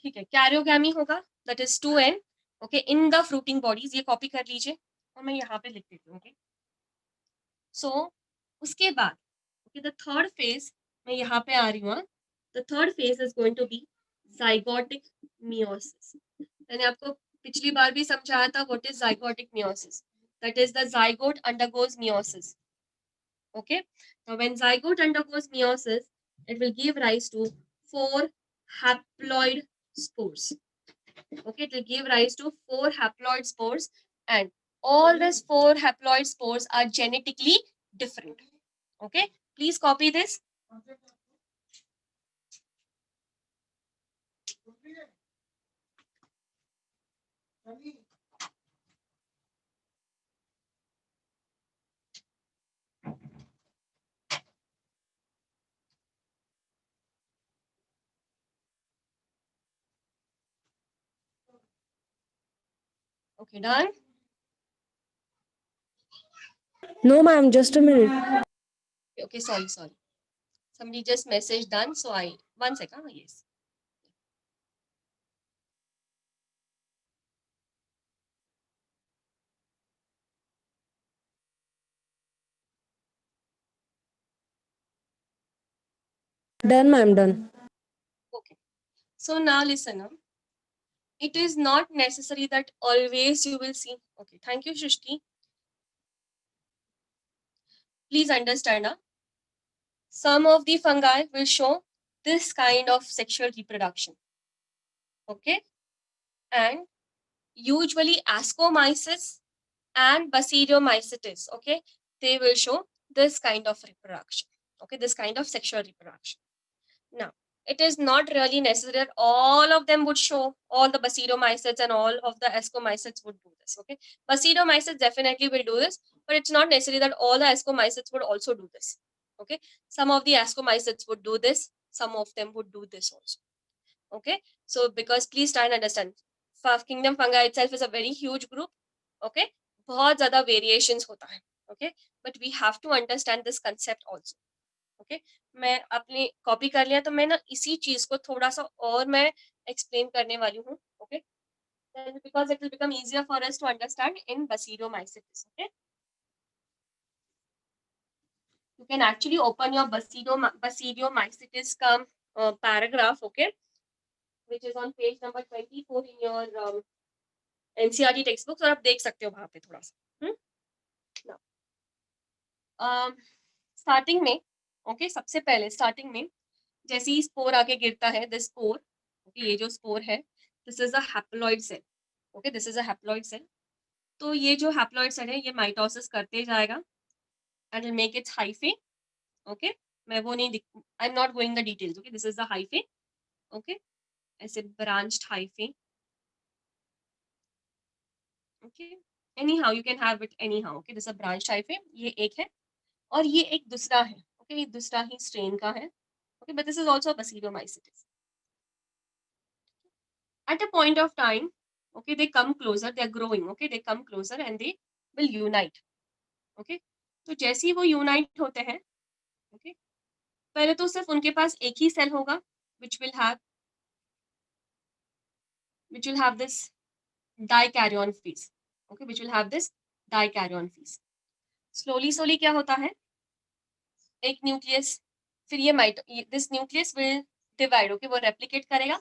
ठीक है, karyogamy होगा, that is 2n. Okay, in the fruiting bodies, ये copy कर लीजिए और मैं यहाँ पे लिख देती हूँ. Okay, so उसके बाद okay, the third phase, मैं यहाँ पे आ रही हूँ. The third phase is going to be zygotic meiosis. मैंने आपको पिछली बार भी समझाया था what is zygotic meiosis. That is the zygote undergoes meiosis. Okay, now when zygote undergoes meiosis, it will give rise to 4 haploid spores. Okay, it will give rise to 4 haploid spores, and all these 4 haploid spores are genetically different. Okay, please copy this. Okay, done.
No, ma'am, just a minute.
Okay, sorry. Somebody just messaged done, so I 1 second. Yes.
Done, ma'am, done.
Okay. So now listen up. It is not necessary that always you will see. Okay, thank you, Shrishti. Please understand. Some of the fungi will show this kind of sexual reproduction. Okay, and usually Ascomyces and Basidiomycetes, okay, they will show this kind of reproduction. Okay, this kind of sexual reproduction. Now, it is not really necessary that all of them would show, all the Basidiomycetes and all of the Ascomycetes would do this. Okay, Basidiomycetes definitely will do this, but it's not necessary that all the Ascomycetes would also do this. Okay, some of the Ascomycetes would do this, some of them would do this also. Okay, so because please try and understand, kingdom fungi itself is a very huge group. Okay, बहुत ज़्यादा variations होता है. Okay, but we have to understand this concept also. Okay, मैं अपनी copy कर लिया, तो मैं ना इसी चीज को थोड़ा सा और मैं एक्सप्लेन करने वाली हूँ. Okay, because it will become easier for us to understand in Basidiomycetes. Okay, you can actually open your Basidiomycetes paragraph. Okay, which is on page number 24 in your NCERT textbooks, और आप देख सकते हो वहां पे थोड़ा सा. स्टार्टिंग में ओके, सबसे पहले स्टार्टिंग में जैसे ही स्पोर आके गिरता है, दिस स्पोर, ओके, ये जो स्पोर है, this is a haploid cell. Okay, this is a haploid cell. तो ये जो हैप्लॉइड सेल है, ये माइटोसिस करते जाएगा and will make its hyphae. Okay, मैं वो नहीं, I am not going the details. Okay, this is the hyphae. Okay, ऐसे branched hyphae. Okay, any how you can have it any how. Okay, this a branched hyphae. ये एक है और ये एक दूसरा है. ओके, ये दूसरा ही स्ट्रेन का है. Okay, but this is also a Basidiomycetes. At a point of time, okay, they come closer, they are growing. Okay, they come closer and they will unite. Okay, तो जैसे ही वो unite होते हैं, okay, पहले तो सिर्फ उनके पास एक ही सेल होगा, which will have this dikaryon phase. Okay, which will have this dikaryon phase. Slowly क्या होता है, एक न्यूक्लियस, फिर ये this nucleus will divide. Okay, वो रेप्लिकेट करेगा,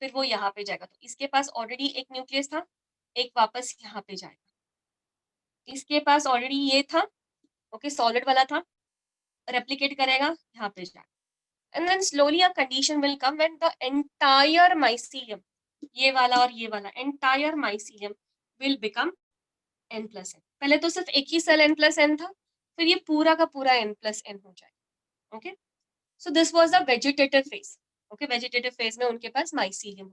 फिर वो यहाँ पे जाएगा. तो इसके पास ऑलरेडी एक न्यूक्लियस था, एक वापस यहाँ पे जाएगा. इसके पास ऑलरेडी ये था, ओके, सॉलिड वाला था, रेप्लिकेट करेगा, यहाँ पे जाएगा. And then slowly a condition will come when the entire mycelium, ये वाला और ये वाला entire mycelium will become n+n. पहले तो सिर्फ एक ही सेल n+n था, फिर ये पूरा का पूरा n+n हो जाएगा. Okay, so this was the vegetative phase. Okay, vegetative phase में उनके पास mycelium.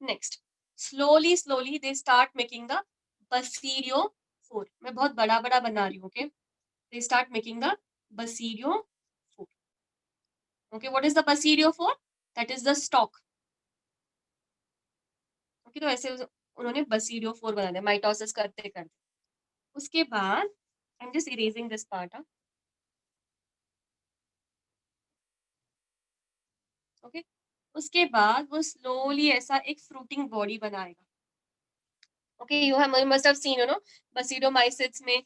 Next, slowly they start making the basidiophore. मैं बहुत बड़ा बना रही हूँ. Okay, they start making the basidiophore. Okay, what is the basidiophore? That is the stalk. Okay, तो ऐसे उन्होंने basidiophore बना दिया माइटोसिस करते करते. उसके बाद I'm just erasing this part. Okay, उसके बाद वो slowly ऐसा एक fruiting body बनाएगा. Okay, you must have seen, basidiomycetes में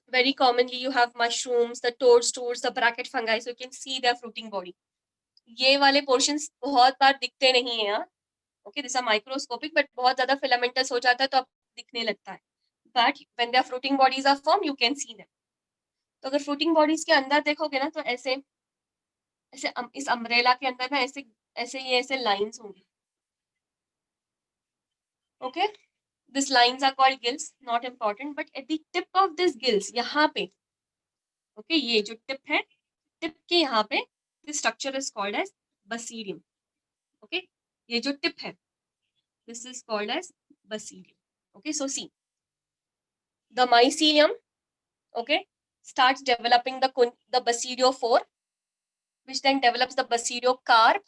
very commonly you have mushrooms, the toadstools, the bracket fungi, so you can see their fruiting body. ये वाले portions बहुत बार दिखते नहीं है यार. Okay, these are microscopic, but बहुत ज़्यादा filamentous हो जाता है तो अब दिखने लगता है. But when their fruiting bodies are formed, you can see them. तो अगर fruiting bodies के अंदर देखोगे ना तो ऐसे ऐसे इस umbrella के अंदर ना ऐसे ऐसे ये ऐसे lines होंगी. Okay, these lines are called gills, not important, but at the tip of this gills यहाँ पे, okay, ये जो tip है, tip के यहाँ पे this structure is called as basidium. Okay, ये जो tip है, this is called as basidium. Okay, so see, the mycelium, okay, starts developing the basidiophore, which then develops the basidiocarp.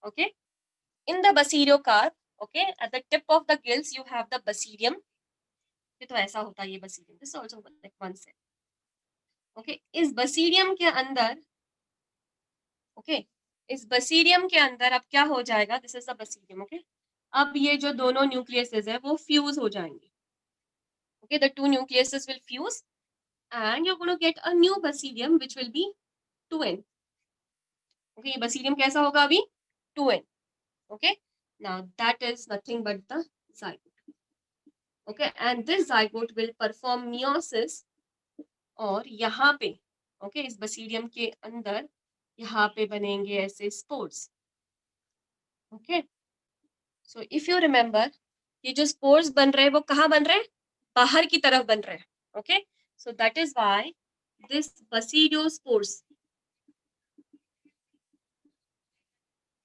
Okay, in the basidiocarp, okay, at the tip of the gills you have the basidium. तो ऐसा होता है ये basidium. This is also like one cell. Okay, इस basidium के अंदर, okay, इस basidium के अंदर अब क्या हो जाएगा? This is the basidium. Okay, अब ये जो दोनों nucleuses है वो fuse हो जाएंगे. Okay, the two nucleuses will fuse, and you're going to get a new basidium which will be 2n. Okay, ये basidium कैसा होगा अभी? 2n. Okay, now that is nothing but the zygote. Okay, and this zygote will perform meiosis, और यहाँ पे, okay, इस basidium के अंदर यहाँ पे बनेंगे ऐसे spores. Okay, so if you remember, ये जो spores बन रहे हैं वो कहाँ बन रहे हैं? बाहर की तरफ बन रहे हैं. Okay, so that is why this basidiospores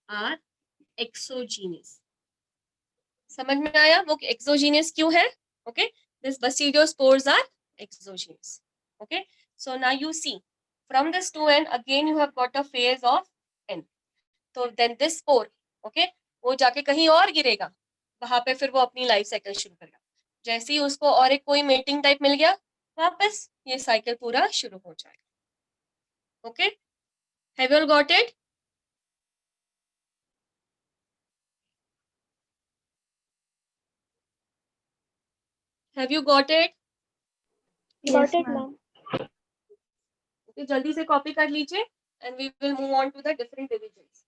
are exogenous. समझ में आया वो exogenous क्यों है? Okay, this basidiospores are exogenous. Okay, so now you see from this 2n again you have got a phase of n. So then this spore, okay, वो जाके कहीं और गिरेगा, वहां पे फिर वो अपनी लाइफ साइकिल शुरू करेगा. जैसे ही उसको और एक कोई मेटिंग टाइप मिल गया, वापस ये साइकिल पूरा शुरू हो जाएगा. Okay, have you all got it? Have you got it?
Got it, ma'am.
Okay, जल्दी से कॉपी कर लीजिए and we will move on to the different divisions.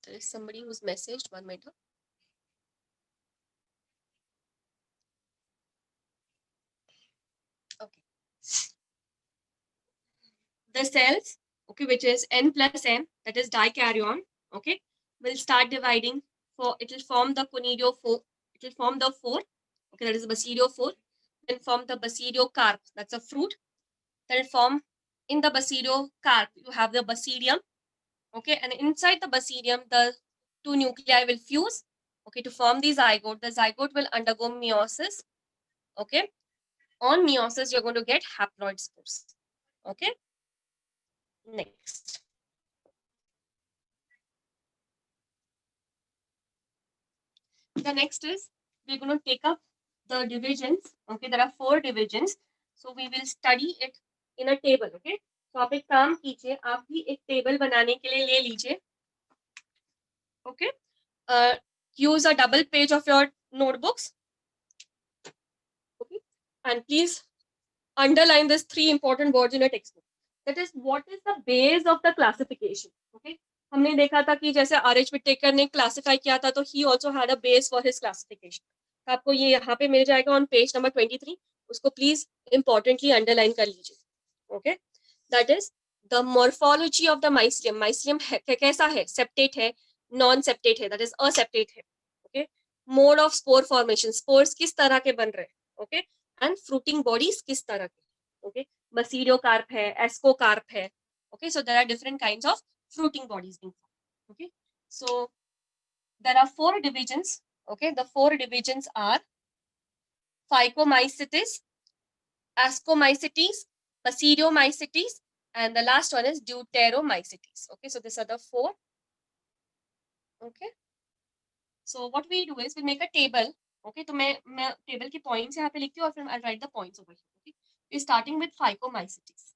There is somebody who's messaged. 1 minute. Okay. The cells, okay, which is n plus m, that is dikaryon, okay, will start dividing. It will form the conidiophore. It will form the phore, okay, that is the basidiophore. Then form the basidiocarp, that's a fruit. Then form in the basidiocarp, you have the basidium, okay, and inside the basidium, the two nuclei will fuse, okay, to form the zygote. The zygote will undergo meiosis, okay. On meiosis, you're going to get haploid spores, okay. Next. The next is we're going to take up the divisions. Okay, there are 4 divisions, so we will study it in a table. Okay, so आप एक काम कीजिए, आप भी एक table बनाने के लिए ले लीजिए. Okay, use a double page of your notebooks. Okay, and please underline these 3 important words in your textbook. That is, what is the base of the classification? Okay, हमने देखा था कि जैसे R.H. Whittaker ने क्लासिफाई किया था तो he also had a base for his classification. तो आपको ये यहाँ पे मिल जाएगा on page number 23. उसको please importantly underline कर लीजिए. Okay, that is the morphology of the mycelium. Mycelium कैसा है? Septate है, non-septate है, that is aseptate है. Okay, mode of spore formation, spores किस तरह के बन रहे हैं, ओके, एंड फ्रूटिंग बॉडीज किस तरह के, ओके, बसीडियोकार्प है, एस्कोकार्प है, okay, so there are different kinds of fruiting bodies being formed, okay, so there are 4 divisions, okay, the 4 divisions are Phycomycetes, Ascomycetes, Basidiomycetes, and the last one is Deuteromycetes, okay, so these are the 4, okay, so what we do is we make a table, okay, तो मैं table की points यहाँ पे लिखती हूँ और फिर I'll write the points over here, okay, we're starting with Phycomycetes.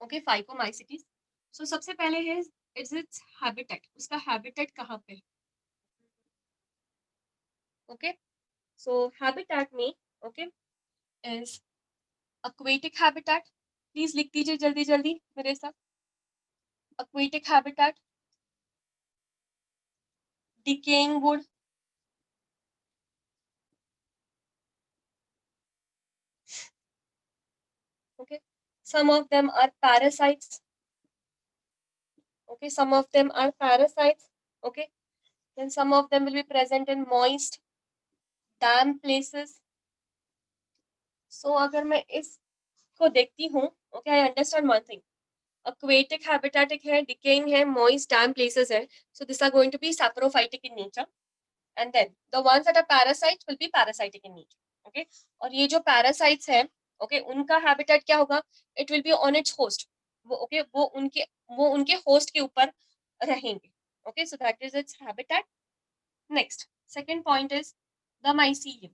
Okay, Phycomycetes, so सबसे पहले है इट्स हैबिटेट, उसका हैबिटेट कहाँ पे है, ओके, सो हैबिटेट में, okay, is aquatic habitat, please लिख दीजिए जल्दी जल्दी मेरे साथ, aquatic habitat, decaying would, okay, some of them are parasites, okay, some of them are parasites, okay, then some of them will be present in moist damp places. So अगर मैं इसको देखती हूँ, okay, I understand one thing, aquatic habitatic है, decaying है, moist damp places है, so these are going to be saprophytic in nature, and then the ones that are parasites will be parasitic in nature, okay, और ये जो parasites है, okay, उनका habitat क्या होगा, it will be on its host, वो okay, वो उनके host के ऊपर रहेंगे, okay, so that is its habitat. Next, second point is the mycelium.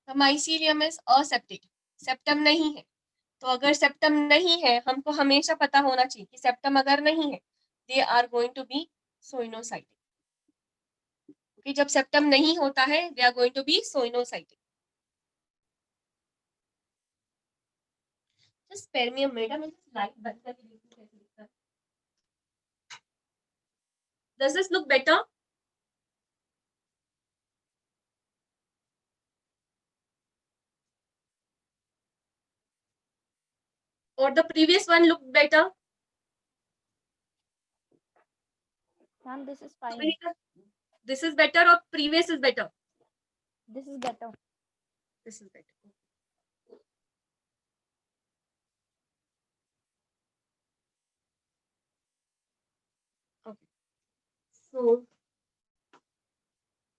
The mycelium is aseptic, septum नहीं है, तो अगर सेप्टम नहीं है, हमको हमेशा पता होना चाहिए कि सेप्टम अगर नहीं है, they are going to be coenocytic, okay, जब सेप्टम नहीं होता है, they are going to be coenocytic. Just spare me a minute, मैं स्लाइड बंद करके देखूं कैसे दिखता है. Does this look better? और the previous one look better?
Ma'am, this is fine.
This is better or previous is better?
This is better.
This is better. Okay. So,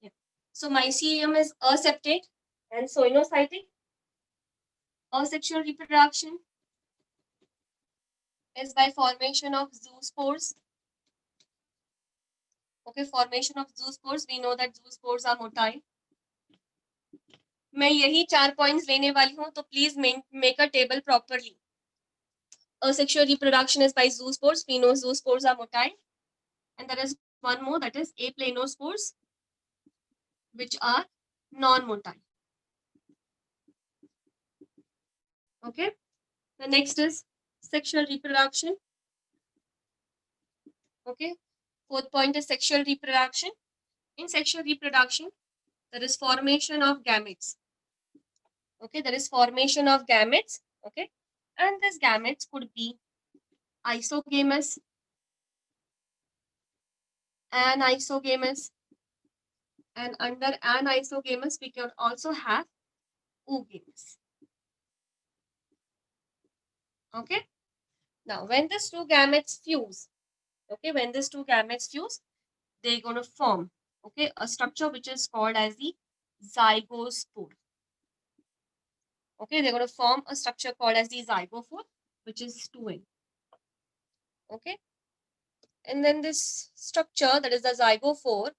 yeah. So mycelium is aseptate and soinocytic. Asexual reproduction is by formation of zoospores. Okay, formation of zoospores. We know that zoospores are motile. मैं यही 4 points लेने वाली हूँ, तो please make a table properly. Asexual reproduction is by zoospores. We know zoospores are motile, and there is one more, that is aplanospores, which are non-motile. Okay, the next is sexual reproduction. Okay, fourth point is sexual reproduction. In sexual reproduction, there is formation of gametes. Okay, there is formation of gametes. Okay, and these gametes could be isogamous, anisogamous, and under anisogamous we can also have oogamous. Okay, now when these two gametes fuse, okay, when these two gametes fuse, they're going to form, okay, a structure which is called as the zygospore. Okay, they're going to form a structure called as the zygospore, which is 2N. Okay, and then this structure, that is the zygospore,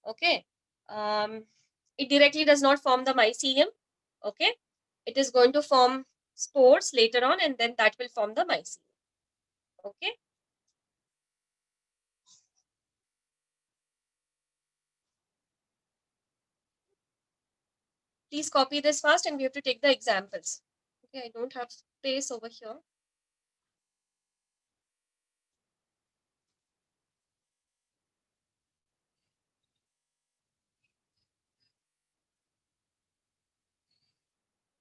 okay, it directly does not form the mycelium, okay, it is going to form spores later on, and then that will form the mycelium. Okay, please copy this fast, and we have to take the examples. Okay, I don't have space over here.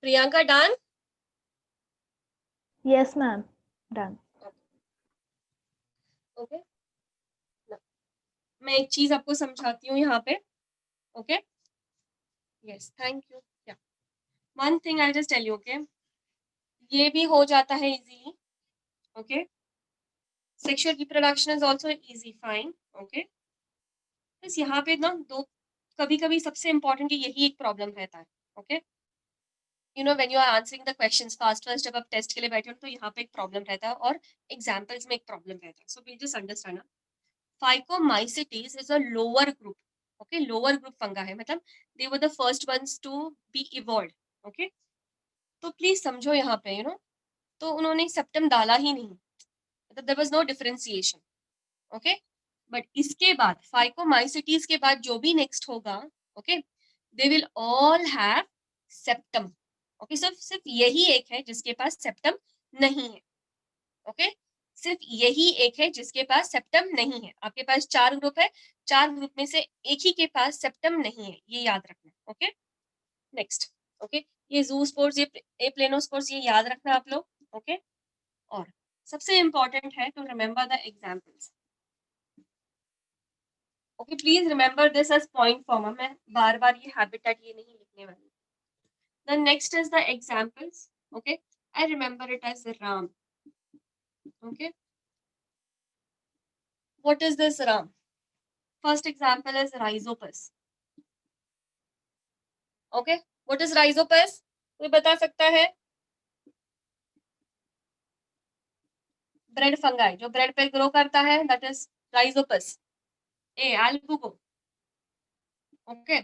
Priyanka, done?
Yes, ma'am. Done.
Okay. मैं एक चीज आपको समझाती हूँ यहाँ पे. Okay. Yes, thank you. Yeah. One thing I'll just tell you, okay? ये भी हो जाता है easily. Okay. Sexual reproduction is also easy, fine. Okay. बस यहाँ पे ना दो कभी कभी सबसे इम्पोर्टेंट यही एक प्रॉब्लम रहता है. Okay. You know when you are answering the questions fast जब आप टेस्ट के लिए बैठे हो तो यहाँ पे एक प्रॉब्लम रहता है और एग्जांपल्स में एक प्रॉब्लम रहता है. So we just understand. Phycomycetes is a lower group. Okay. Lower group fungi है, मतलब they were the first ones to be evolved. Okay. तो प्लीज समझो यहाँ पे, यू नो, तो उन्होंने सेप्टम डाला ही नहीं, मतलब there was no differentiation. Okay. But इसके बाद फाइकोमाइसिटीज के बाद जो भी नेक्स्ट होगा, okay, they will all have septum. Okay. सिर्फ यही एक है जिसके पास सेप्टम नहीं है. ओके. सिर्फ यही एक है जिसके पास सेप्टम नहीं है. आपके पास 4 ग्रुप है, 4 ग्रुप में से एक ही के पास सेप्टम नहीं है, ये याद रखना. ओके. नेक्स्ट. ओके. ये ज़ूस्पोर्स, ये प्लेनोस्पोर्स, ये याद रखना आप लोग. ओके. और सबसे इंपॉर्टेंट है to remember the examples. Okay. Please remember this as point form. मैं बार बार ये हैबिटेट ये नहीं लिखने वाली. The next is the examples. Okay. I remember it as RAM. Okay. what is this ram? First example is rhizopus. Okay. what is rhizopus? कोई बता सकता है? ब्रेड फंगाई, जो ब्रेड पे ग्रो करता है, that is rhizopus. A. albugo. Okay.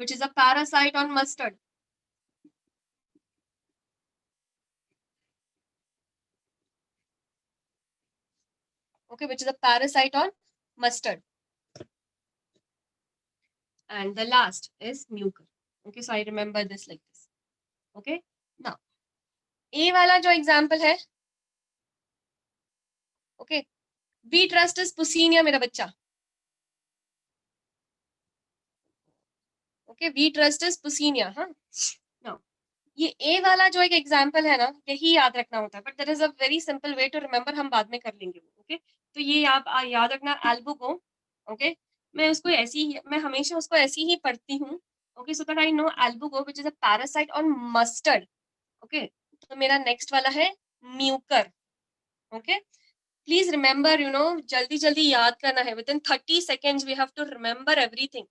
which is a parasite on mustard. Okay. which is a parasite on mustard. And the last is mucor. Okay. so I remember this like this. Okay. now A वाला जो example है, okay, B. trustus puccinia मेरा बच्चा. Okay. We ट्रस्टस पुसीनिया. हाँ. Now ये ए वाला जो एक एग्जांपल है ना, यही याद रखना होता है, but there is a very simple way to remember, हम बाद में कर लेंगे. ओके. तो ये आप याद रखना, एल्बुगो. ओके. मैं उसको ऐसी ही, मैं हमेशा उसको ऐसी ही पढ़ती हूँ. Okay. So that I know Albugo which is a parasite on mustard. Okay. तो मेरा नेक्स्ट वाला है Mucor. Okay. Please remember, you know, जल्दी जल्दी याद करना है. Within 30 seconds we have to remember everything.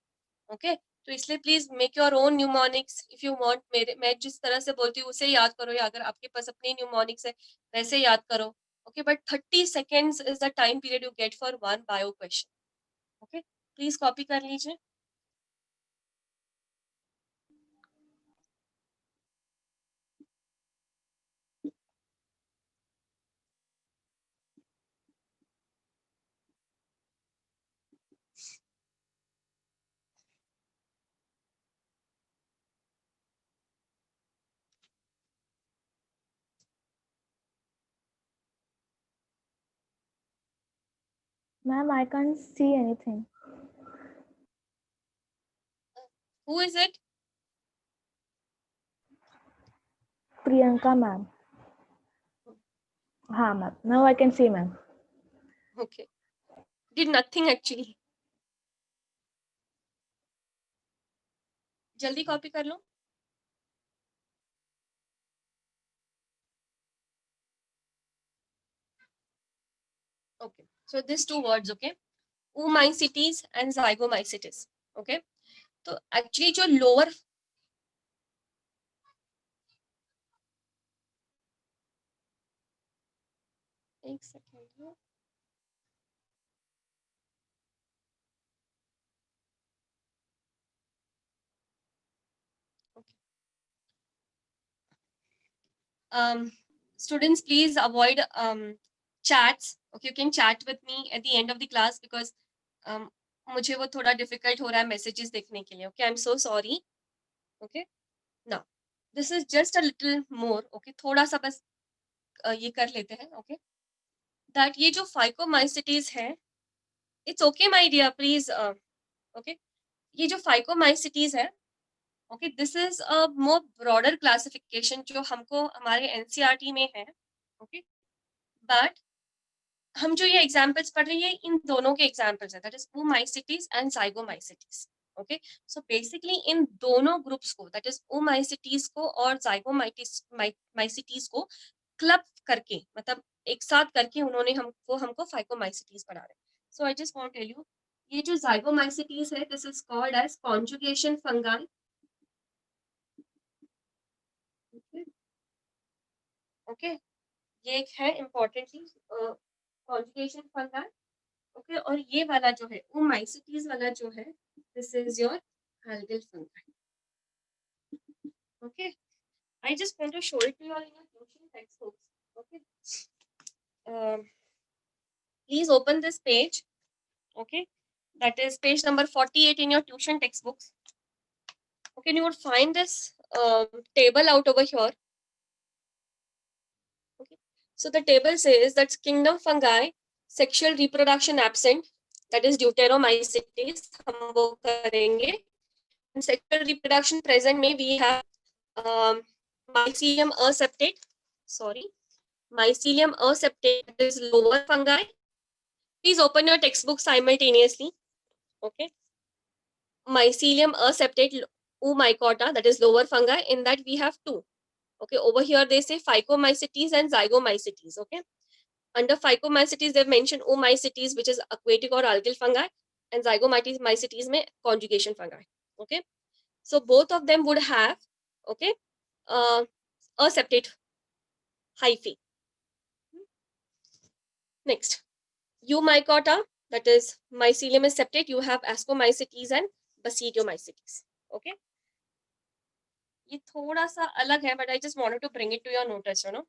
Okay. तो इसलिए please make your own mnemonics if you want. मेरे मैं जिस तरह से बोलती हूँ उसे याद करो, या अगर आपके पास अपने न्यूमोनिक्स है वैसे याद करो. Okay. But 30 seconds is the time period you get for one bio question. Okay. Please copy कर लीजिए.
Ma'am, I can't see anything.
Who is it?
Priyanka, ma'am. हाँ, ma'am. Now I can see, ma'am.
Okay. Did nothing actually. जल्दी copy कर लो. Okay. So these two words, okay, oomycetes and zygomycetes. Okay. तो actually जो lower, एक second, students please avoid chats. Okay, you can chat with me at the end of the class because मुझे वो थोड़ा difficult हो रहा है messages देखने के लिए. Okay, I'm so sorry. Okay. now this is just a little more. Okay, थोड़ा सा बस ये कर लेते हैं. Okay. that ये जो phycomycetes है, it's okay my dear, please. Okay. ये जो phycomycetes है, Okay, this is a more broader classification जो हमको हमारे NCERT में है. Okay, but हम जो ये examples पढ़ रहे हैं इन दोनों के examples हैं, that is oomycetes and zygomycetes. Okay, so basically इन दोनों groups को, that is oomycetes को और zygomycetes को club करके, मतलब एक साथ करके उन्होंने हमको phycomycetes पढ़ा रहे हैं. So I just want to tell you, ये जो zygomycetes है, this is called as conjugation fungi. Okay, ये एक है इम्पोर्टेंटली कॉन्जुगेशन फंगा. ओके, और ये वाला जो है ओमाइसिटीज वाला जो है, this is your algal fungi. Okay, I just want to show it to you all in your tuition textbooks. Okay, please open this page. Okay, that is page number 48 in your tuition textbooks. Okay, you would find this table out over here. Okay, so the table says that kingdom fungi, sexual reproduction absent, that is deuteromycetes, हम वो करेंगे. And sexual reproduction present में we have Mycelium aseptate. Sorry, Mycelium aseptate, that is lower fungi. Please open your textbook simultaneously. Okay, Mycelium aseptate oomycota, that is lower fungi. In that we have two. Okay, over here they say Phycomycetes and Zygomycetes. Okay, under Phycomycetes they've mentioned oomycetes, which is aquatic or algal fungi, and Zygomycetes में conjugation fungi. Okay, so both of them would have, okay, aseptate hyphae. Next, Eumycota, that is Mycelium is septate, you have Ascomycetes and Basidiomycetes. Okay, ये थोड़ा सा अलग है, but I just wanted to bring it to your notice, you know.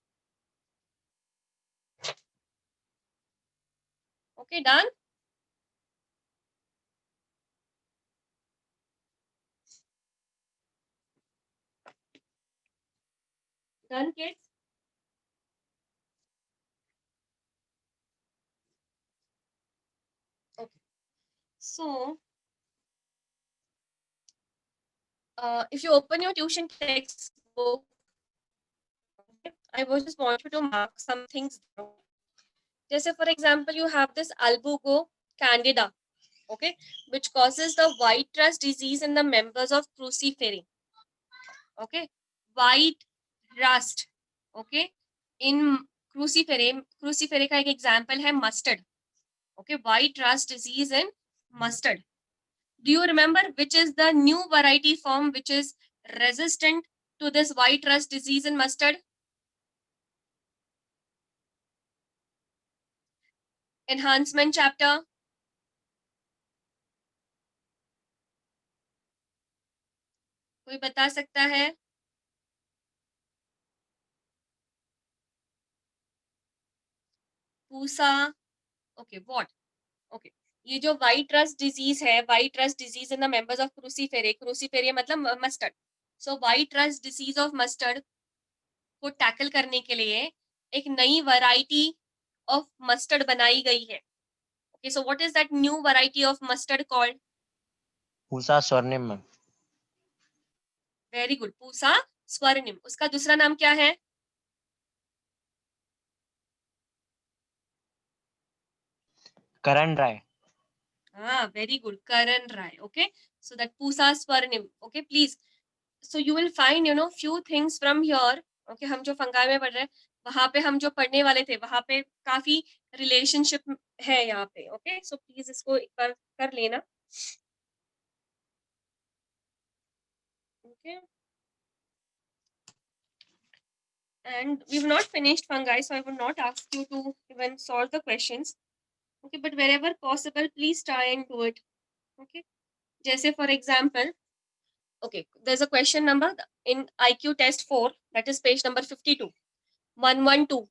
Okay, done. Done, kids. Okay, so if you open your tuition textbook, I was just want you to mark some things down. Just for example, you have this Albugo candida, okay, which causes the white rust disease in the members of Cruciferae. Okay, white rust, okay, in Cruciferae. Cruciferae का एक example है mustard. Okay, white rust disease in mustard. Do you remember which is the new variety form which is resistant to this white rust disease in mustard? Enhancement chapter. कोई बता सकता है? Pusa. Okay, what? Okay, ये जो white rust disease है, white rust disease in the members of Cruciferae. Cruciferae मतलब mustard. So white rust disease of mustard को tackle करने के लिए एक नई variety of mustard बनाई गई है. Okay, so what is that new variety of mustard called?
Pusa swarnim.
Very good, Pusa swarnim. उसका दूसरा नाम क्या है?
Karan Rai.
Very good, Karan Rai. Okay, so that Pusa swarnim. Okay, please. So you will find, you know, few things from here. Okay, हम जो fungi में पढ़ रहे हैं, वहां पे हम जो पढ़ने वाले थे, वहां पे काफी रिलेशनशिप है यहाँ पे. Okay, so please इसको एक बार कर लेना. Okay, and we've not finished fungi, so I would not ask you to even solve the questions. Okay, but wherever possible, please try and do it. Okay, जैसे for example, okay, there's a question number in IQ test 4, that is page number 52. 112.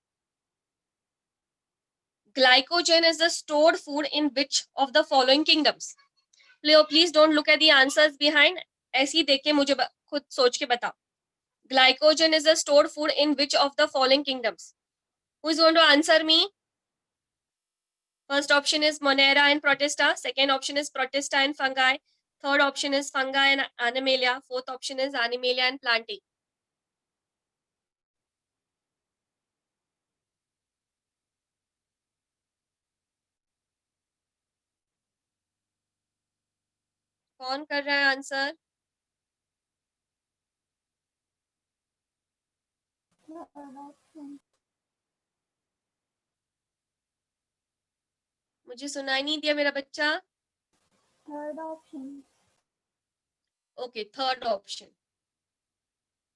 Glycogen is the stored food in which of the following kingdoms? Leo, please don't look at the answers behind. ऐसे ही देख के मुझे खुद सोच के बताओ. Glycogen is the stored food in which of the following kingdoms? Who is going to answer me? First option is Monera and Protista. Second option is Protista and fungi. Third option is fungi and animalia. Fourth option is animalia and plantae. कौन कर रहा है answer? मुझे सुनाई नहीं दिया मेरा बच्चा.
Third option.
Okay, third option.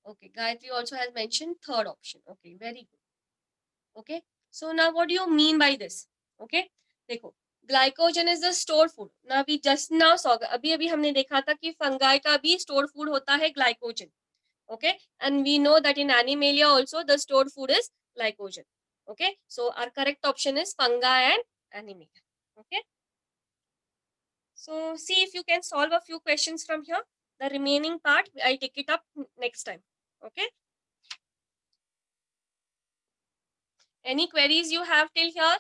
Okay, Gayatri also has mentioned third option. Okay, very good. Okay, so now what do you mean by this? Okay, देखो, glycogen is the stored food. Now we just now saw, अभी अभी हमने देखा था कि fungi का भी stored food होता है glycogen. Okay, and we know that in animalia also the stored food is glycogen. Okay, so our correct option is fungi and animalia. Okay, so see if you can solve a few questions from here. The remaining part I take it up next time. Okay, any queries you have till here?